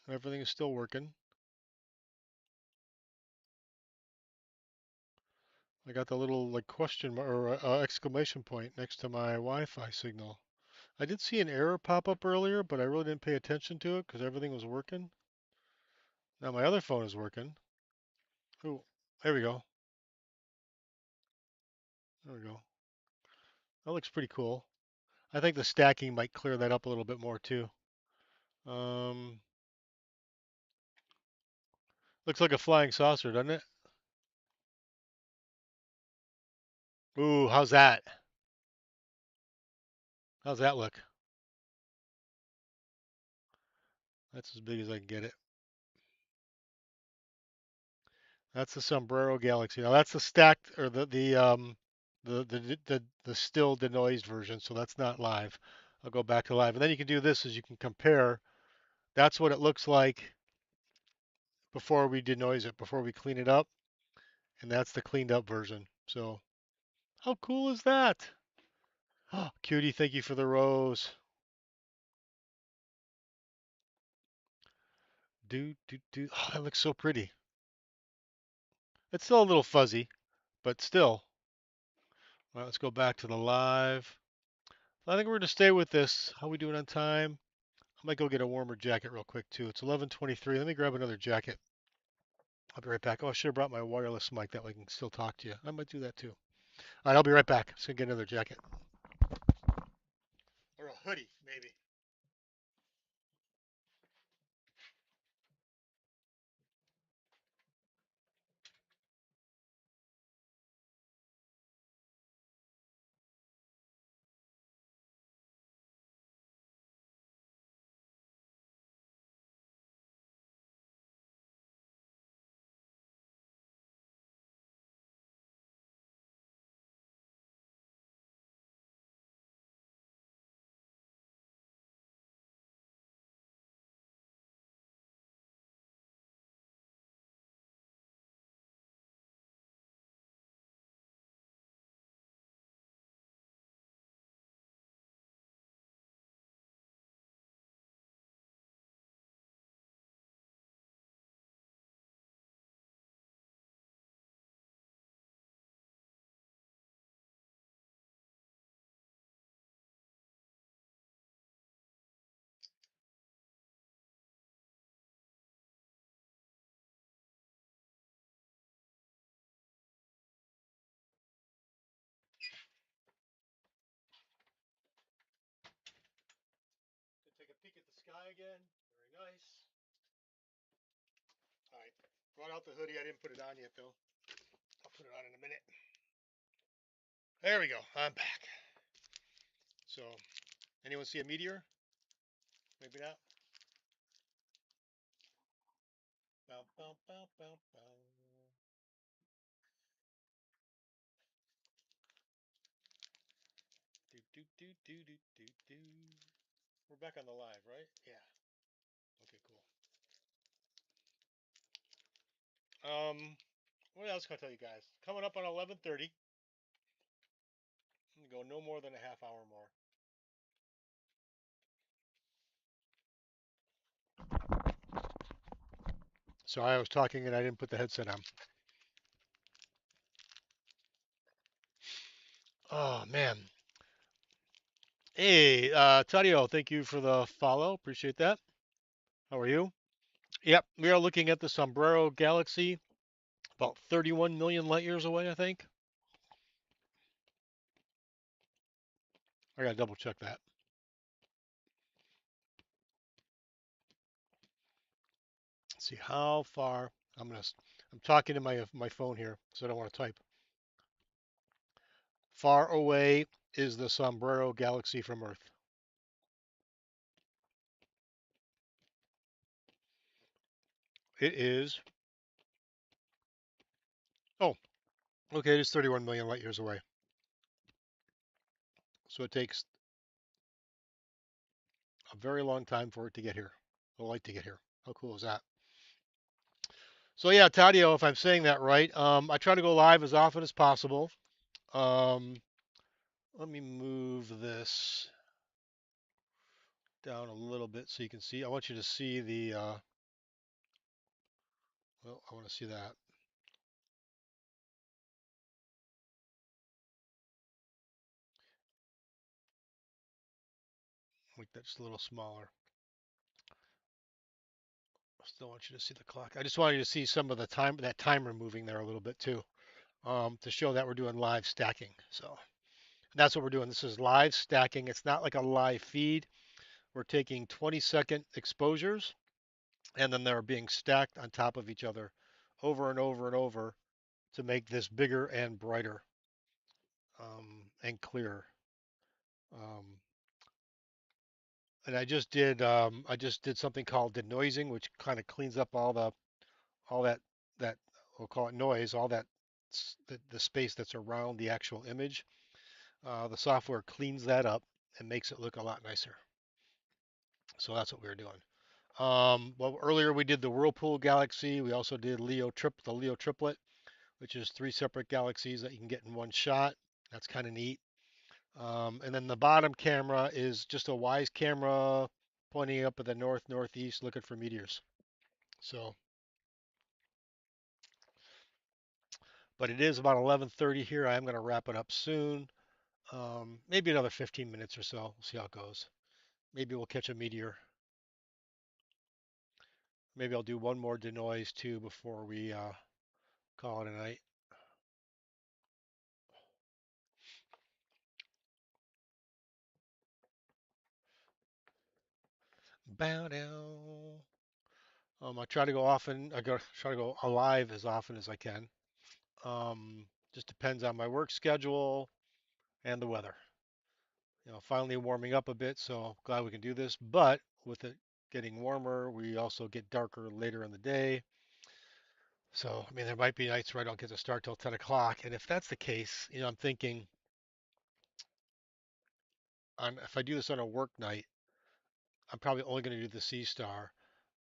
Everything is still working. I got the little like question mark or exclamation point next to my Wi-Fi signal. I did see an error pop up earlier, but I really didn't pay attention to it because everything was working. Now my other phone is working. Oh, there we go. There we go. That looks pretty cool. I think the stacking might clear that up a little bit more too. Um, Looks like a flying saucer, doesn't it? Ooh, how's that? How's that look? That's as big as I can get it. That's the Sombrero Galaxy. Now that's the stacked or the still denoised version, so that's not live. I'll go back to live. And then you can do this is you can compare. That's what it looks like before we denoise it, before we clean it up, and that's the cleaned up version. So how cool is that? Oh, cutie, thank you for the rose. Do. Oh, that looks so pretty. It's still a little fuzzy, but still. All right, let's go back to the live. I think we're going to stay with this. How we doing on time? I might go get a warmer jacket real quick too. It's 11:23. Let me grab another jacket. I'll be right back. Oh, I should have brought my wireless mic that way I can still talk to you. I might do that too. All right, I'll be right back. Just gonna get another jacket or a hoodie maybe. Brought out the hoodie. I didn't put it on yet though. I'll put it on in a minute. There we go. I'm back. So, anyone see a meteor? Maybe not. Bow, bow, bow, bow, bow. Do, do, do, do, do, do, do. We're back on the live, right? Yeah. Okay, cool. What else can I tell you guys? Coming up on 11:30. I'm gonna go no more than a half hour more. So I was talking and I didn't put the headset on. Oh man. Hey, Tadio, thank you for the follow. Appreciate that. How are you? Yep, we are looking at the Sombrero Galaxy, about 31 million light years away, I think. I gotta double check that. Let's see how far. I'm talking to my phone here, so I don't want to type. Far away is the Sombrero Galaxy from Earth? It is. Oh, okay, it is 31 million light years away. So it takes a very long time for it to get here, the light to get here. How cool is that? So yeah, Tadio, if I'm saying that right, I try to go live as often as possible. Um, Let me move this down a little bit so you can see. I want you to see the, well, I want to see that. Make that just a little smaller. I still want you to see the clock. I just want you to see some of the time, that timer moving there a little bit too, to show that we're doing live stacking. So that's what we're doing. This is live stacking. It's not like a live feed. We're taking 20-second exposures and then they're being stacked on top of each other over and over and over to make this bigger and brighter and clearer. Um, and I just did something called denoising, which kind of cleans up all that we'll call it noise, all that the space that's around the actual image. The software cleans that up and makes it look a lot nicer. So that's what we were doing. Well, earlier we did the Whirlpool Galaxy. We also did the Leo triplet, which is three separate galaxies that you can get in one shot. That's kind of neat. And then the bottom camera is just a WISE camera pointing up at the northeast looking for meteors. So, but it is about 11:30 here. I am going to wrap it up soon. Maybe another 15 minutes or so. We'll see how it goes. Maybe we'll catch a meteor. Maybe I'll do one more denoise too before we call it a night. Bow down. I try to go often. Try to go alive as often as I can. Just depends on my work schedule and the weather. Finally warming up a bit, so glad we can do this. But with it getting warmer, we also get darker later in the day. So, I mean, there might be nights where I don't get to start till 10 o'clock. And if that's the case, I'm thinking if I do this on a work night, I'm probably only going to do the Seestar.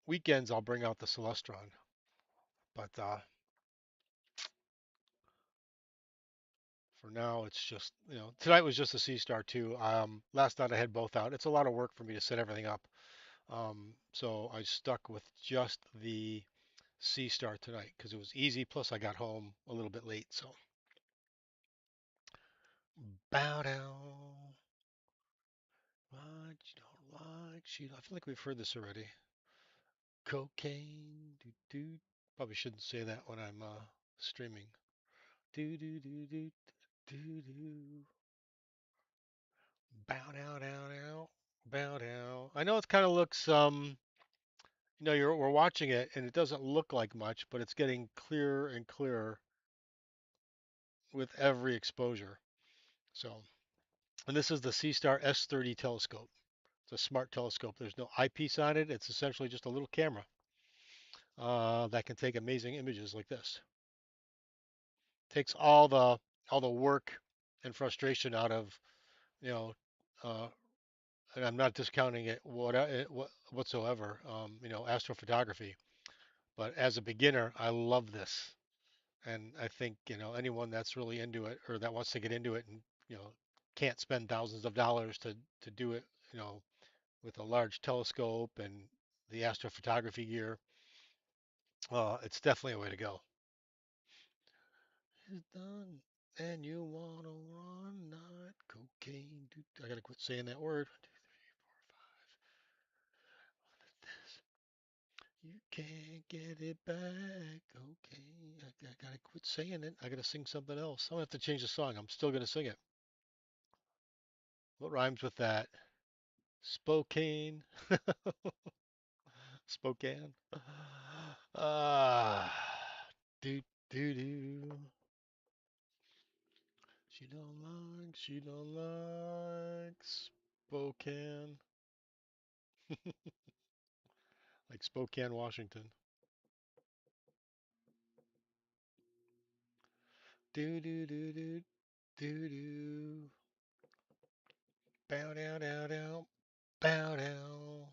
Weekends, I'll bring out the Celestron. But for now, it's just, tonight was just a Seestar too. Last night I had both out. It's a lot of work for me to set everything up. So I stuck with just the Seestar tonight because it was easy. Plus, I got home a little bit late. So, bow down. What you don't like. I feel like we've heard this already. Cocaine. Do do. Probably shouldn't say that when I'm streaming. Do do do do do do. Bow down, down, down. Bow down. I know it kind of looks we're watching it and it doesn't look like much, but it's getting clearer and clearer with every exposure. So, and this is the Seestar S30 telescope. It's a smart telescope. There's no eyepiece on it. It's essentially just a little camera that can take amazing images like this. Takes all the work and frustration out of you know, uh, and I'm not discounting it whatsoever. Astrophotography. But as a beginner, I love this, and I think anyone that's really into it or that wants to get into it and can't spend thousands of dollars to do it, you know, with a large telescope and the astrophotography gear, it's definitely a way to go. It's done, and you wanna run, not cocaine. I gotta quit saying that word. 1, 2, 3, 4, 5. You can't get it back. Okay, I gotta quit saying it. I gotta sing something else. I'm gonna have to change the song. I'm still gonna sing it. What rhymes with that? Spokane. Spokane. Ah, do do do. She don't like Spokane. Like Spokane, Washington. Do do do do do do. Bow down down down. Bow down.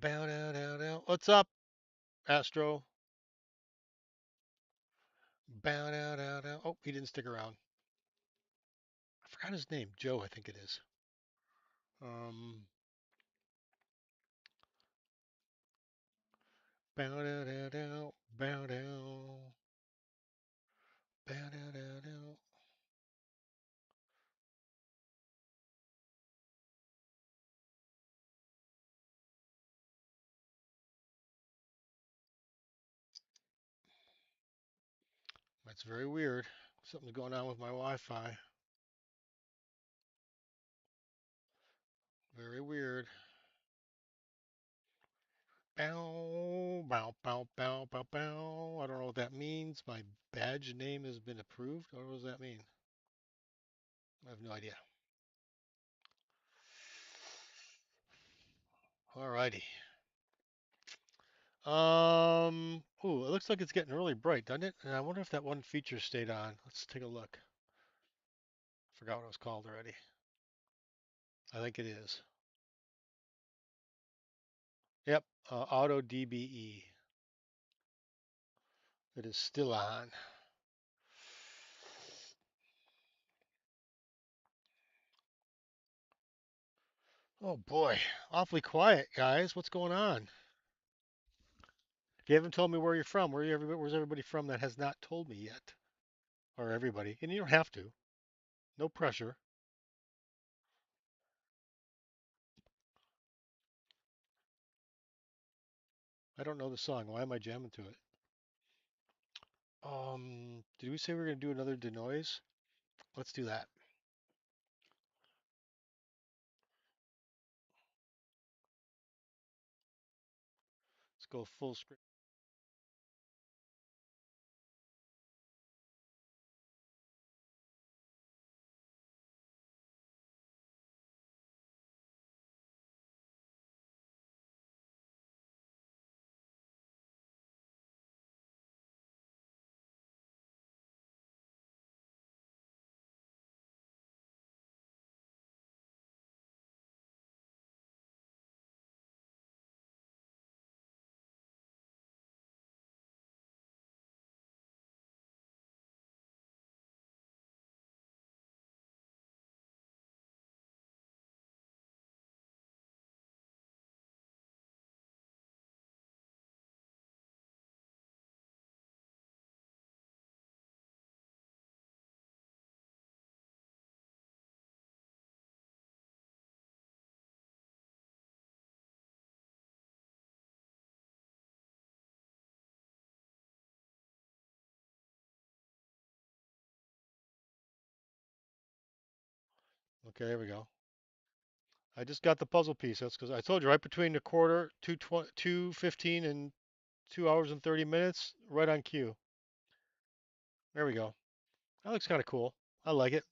Bow down down down. What's up, Astro? Bow down down down. Oh, he didn't stick around. I forgot his name. Joe, I think it is. Um. Bow down down down. Bow down. Bow down down down. That's very weird. Something's going on with my Wi-Fi. Very weird. Bow, bow, bow, bow, bow, bow. I don't know what that means. My badge name has been approved. What does that mean? I have no idea. Alrighty. Ooh, it looks like it's getting really bright, doesn't it? And I wonder if that one feature stayed on. Let's take a look. Forgot what it was called already. I think it is. Yep, Auto DBE. It is still on. Oh boy, awfully quiet, guys. What's going on? If you haven't told me where you're from, where's everybody from that has not told me yet? Or everybody? And you don't have to. No pressure. I don't know the song. Why am I jamming to it? Did we say we are gonna do another denoise? Let's do that. Let's go full screen. Okay, here we go. I just got the puzzle piece. That's because I told you right between the quarter, 2:15 and 2 hours and 30 minutes, right on cue. There we go. That looks kind of cool. I like it.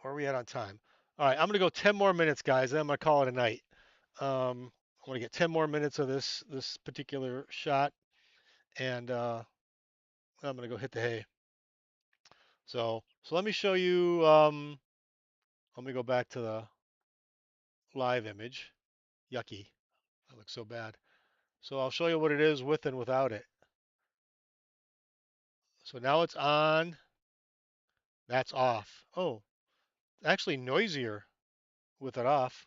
Where are we at on time? All right, I'm gonna go 10 more minutes, guys. Then I'm gonna call it a night. I want to get 10 more minutes of this particular shot, and I'm gonna go hit the hay. So let me show you. Let me go back to the live image. Yucky. That looks so bad. So I'll show you what it is with and without it. So now it's on. That's off. Oh, actually noisier with it off.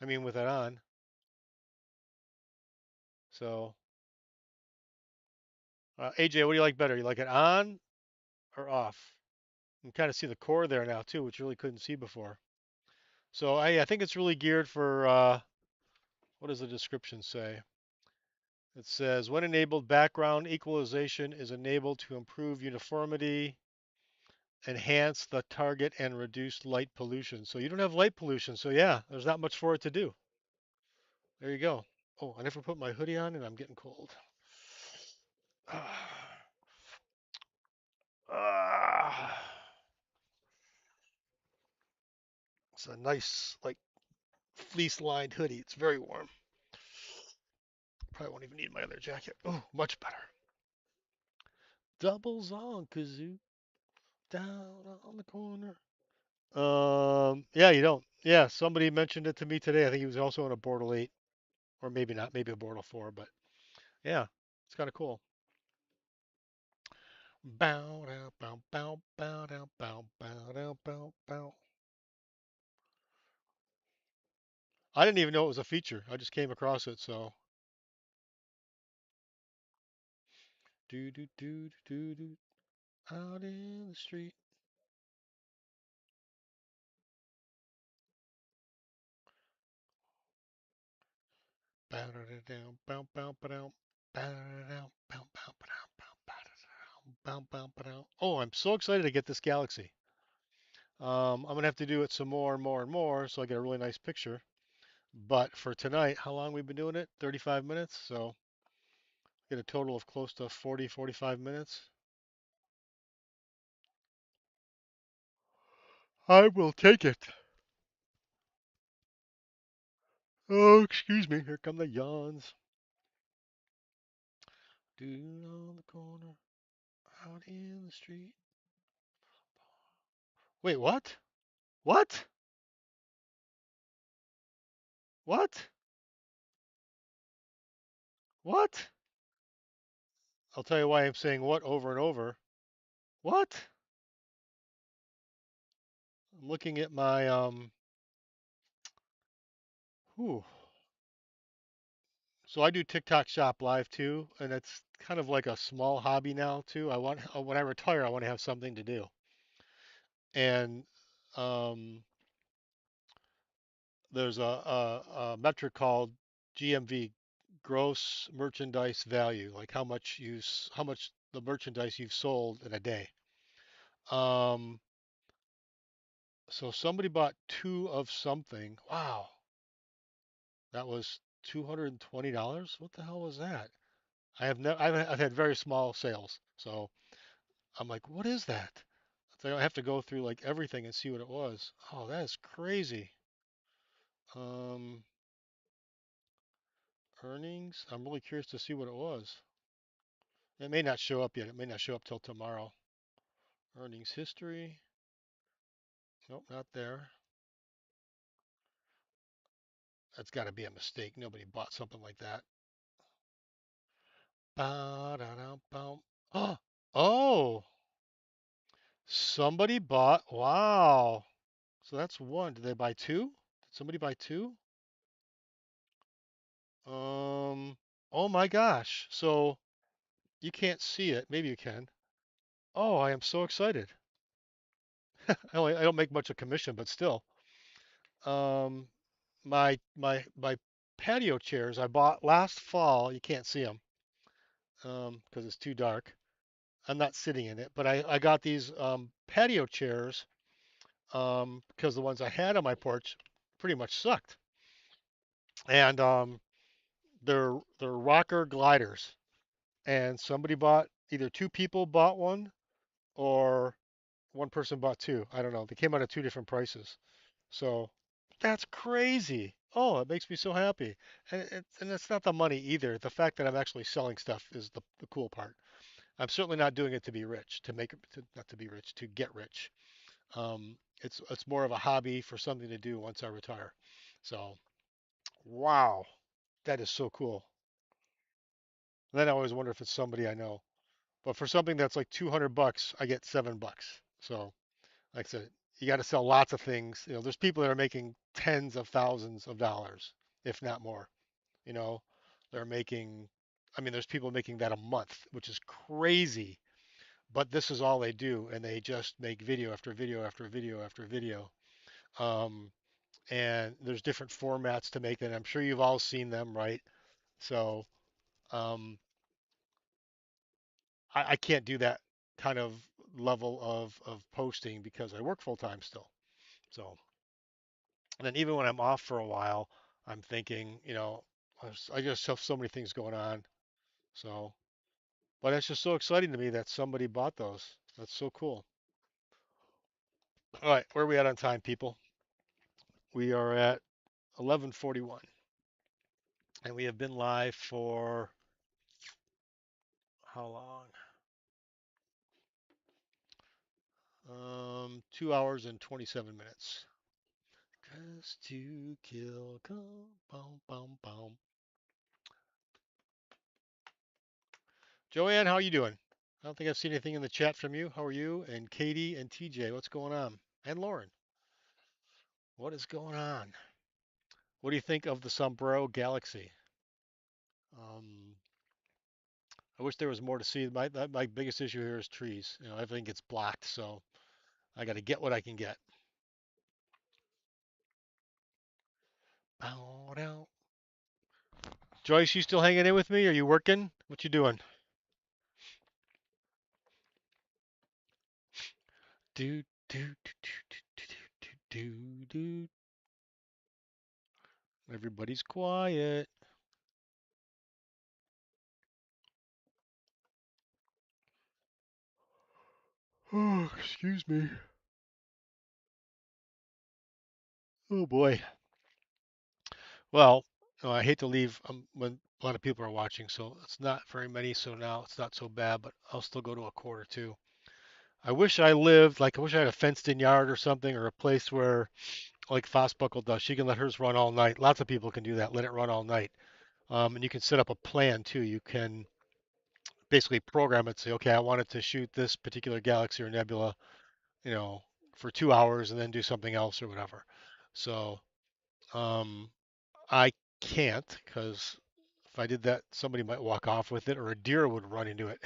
I mean with it on. So AJ, what do you like better? You like it on or off? You can kind of see the core there now too, which you really couldn't see before. So I think it's really geared for what does the description say? It says when enabled, background equalization is enabled to improve uniformity, enhance the target, and reduce light pollution. So you don't have light pollution. So yeah, there's not much for it to do. There you go. Oh, I never put my hoodie on and I'm getting cold. It's a nice, like, fleece lined hoodie. It's very warm. Probably won't even need my other jacket. Oh, much better. Doubles on kazoo down on the corner. Yeah, you don't. Yeah, somebody mentioned it to me today. I think he was also in a Bortle 8, or maybe not, maybe a Bortle 4, but yeah, it's kind of cool. Bow, down, bow, bow, bow, down, bow, bow, down, bow, bow. I didn't even know it was a feature. I just came across it, so. Do do do do do out in the street. Bow down down bow bow down bow down bow bow down bow bow down. Oh, I'm so excited to get this Galaxy. I'm gonna have to do it some more and more and more so I get a really nice picture. But for tonight, how long we've been doing it? 35 minutes. So get a total of close to 40, 45 minutes. I will take it. Oh, excuse me. Here come the yawns. Dude on the corner, out in the street. Wait, what? What? What? What? I'll tell you why I'm saying what over and over. What? I'm looking at my whew. So I do TikTok Shop Live too, and it's kind of like a small hobby now too. I want when I retire, I want to have something to do. And um, there's a metric called GMV, gross merchandise value, like how much the merchandise you've sold in a day. Um, so somebody bought two of something. Wow, that was $220. What the hell was that? I have never. I've had very small sales, so I'm like, what is that? So I have to go through like everything and see what it was. Oh, that is crazy. Um, earnings. I'm really curious to see what it was. It may not show up yet. It may not show up till tomorrow. Earnings history. Nope, not there. That's got to be a mistake. Nobody bought something like that. Ba-da-da-bum. Oh, oh, somebody bought. Wow. So that's one. Did they buy two? Did somebody buy two? Oh my gosh. So you can't see it. Maybe you can. Oh, I am so excited. I don't make much of commission, but still. Um, my patio chairs I bought last fall. You can't see them because it's too dark. I'm not sitting in it, but I got these patio chairs because the ones I had on my porch. pretty much sucked. And they're rocker gliders, and somebody bought either two people bought one or one person bought two. I don't know. They came out at two different prices. So that's crazy. Oh, it makes me so happy. And it's not the money either. The fact that I'm actually selling stuff is the cool part. I'm certainly not doing it to be rich, to make it, not to be rich, to get rich. It's more of a hobby for something to do once I retire. So, wow, that is so cool. And then I always wonder if it's somebody I know. But for something that's like 200 bucks, I get $7. So, like I said, you got to sell lots of things. There's people that are making tens of thousands of dollars, if not more. You know, they're making, I mean, there's people making that a month, which is crazy. But this is all they do, and they just make video after video after video after video. Um, and there's different formats to make that. I'm sure you've all seen them, right? So um, I can't do that kind of level of posting because I work full time still. So and then even when I'm off for a while, I'm thinking, I just have so many things going on. So, but it's just so exciting to me that somebody bought those. That's so cool. All right, where are we at on time, people? We are at 11:41, and we have been live for how long? 2 hours and 27 minutes. Dress to kill, come, boom, boom, boom. Joanne, how are you doing? I don't think I've seen anything in the chat from you. How are you? And Katie and TJ, what's going on? And Lauren, what is going on? What do you think of the Sombrero Galaxy? Um, I wish there was more to see. My biggest issue here is trees. Everything gets blocked, so I got to get what I can get. Bow, down. Joyce, you still hanging in with me? Are you working? What you doing? Do do do do do do do do. Everybody's quiet. Oh, excuse me. Oh boy. Well, I hate to leave when a lot of people are watching, so it's not very many. So now it's not so bad, but I'll still go to a quarter too. I wish I lived like I wish I had a fenced-in yard or something, or a place where like Fosbuckle does. She can let hers run all night. Lots of people can do that. Let it run all night. And you can set up a plan too. You can basically program it. Say, okay, I wanted to shoot this particular galaxy or nebula, you know, for 2 hours, and then do something else or whatever. So um, I can't because if I did that, somebody might walk off with it, or a deer would run into it.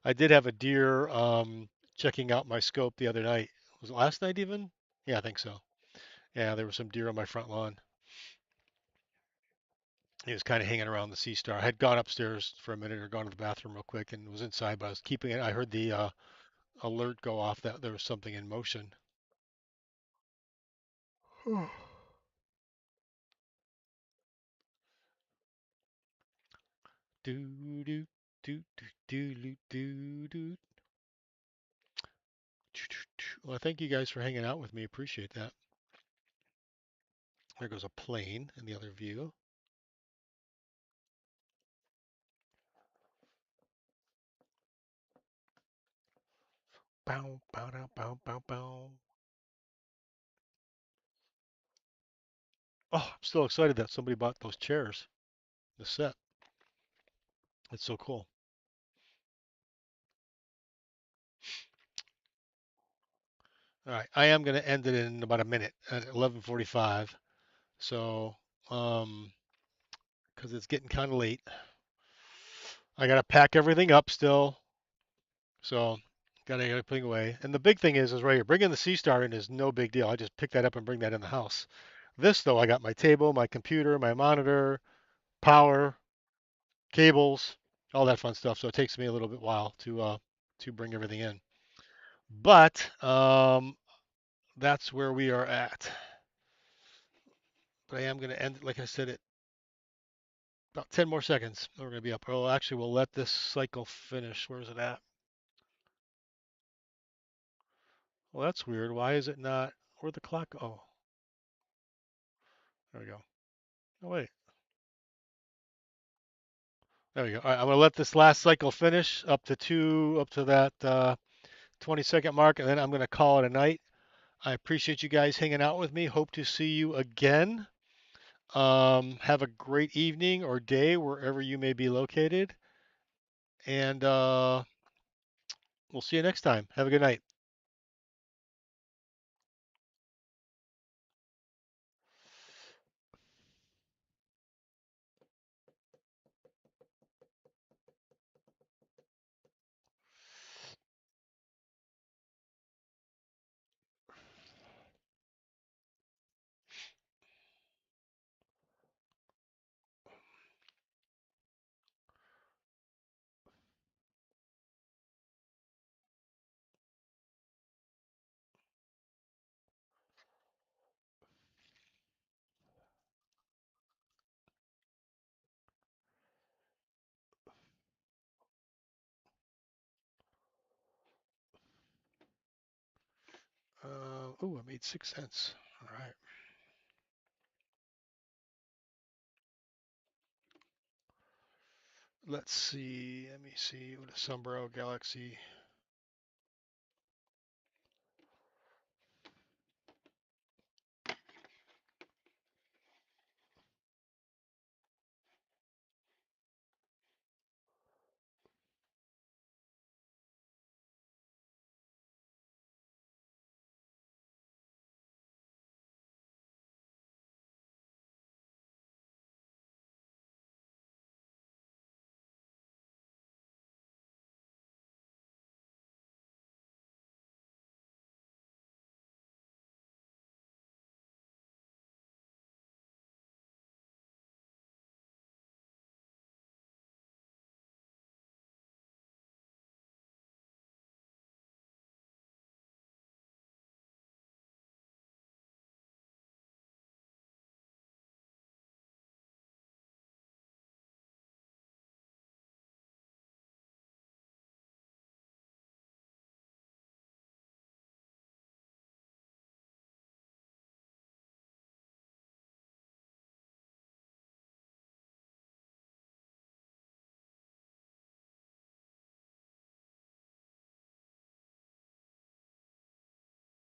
I did have a deer checking out my scope the other night. Was it last night even? Yeah, I think so. Yeah, there were some deer on my front lawn. He was kind of hanging around the Seestar. I had gone upstairs for a minute or gone to the bathroom real quick and was inside, but I was keeping it. I heard the alert go off that there was something in motion. Do do do do do do do. Well, thank you guys for hanging out with me. Appreciate that. There goes a plane in the other view. Bow, bow, bow, bow, bow, bow. Oh, I'm still excited that somebody bought those chairs, the set. It's so cool. All right, I am going to end it in about a minute at 11:45. So, because it's getting kind of late, I got to pack everything up still. So, got to get everything away. And the big thing is right here. Bringing the Seestar in is no big deal. I just pick that up and bring that in the house. This though, I got my table, my computer, my monitor, power, cables, all that fun stuff. So it takes me a little bit while to bring everything in. But that's where we are at. But I am going to end, like I said, at about 10 more seconds. We're going to be up. Oh, actually, we'll let this cycle finish. Where's it at? Well, that's weird. Why is it not? Where'd the clock go? Oh, there we go. Oh, wait. There we go. All right, I'm going to let this last cycle finish up to that 20-second mark, and then I'm going to call it a night. I appreciate you guys hanging out with me. Hope to see you again. Have a great evening or day wherever you may be located. And we'll see you next time. Have a good night. Oh, I made 6 cents. All right. Let's see. Let me see. What a Sombrero Galaxy.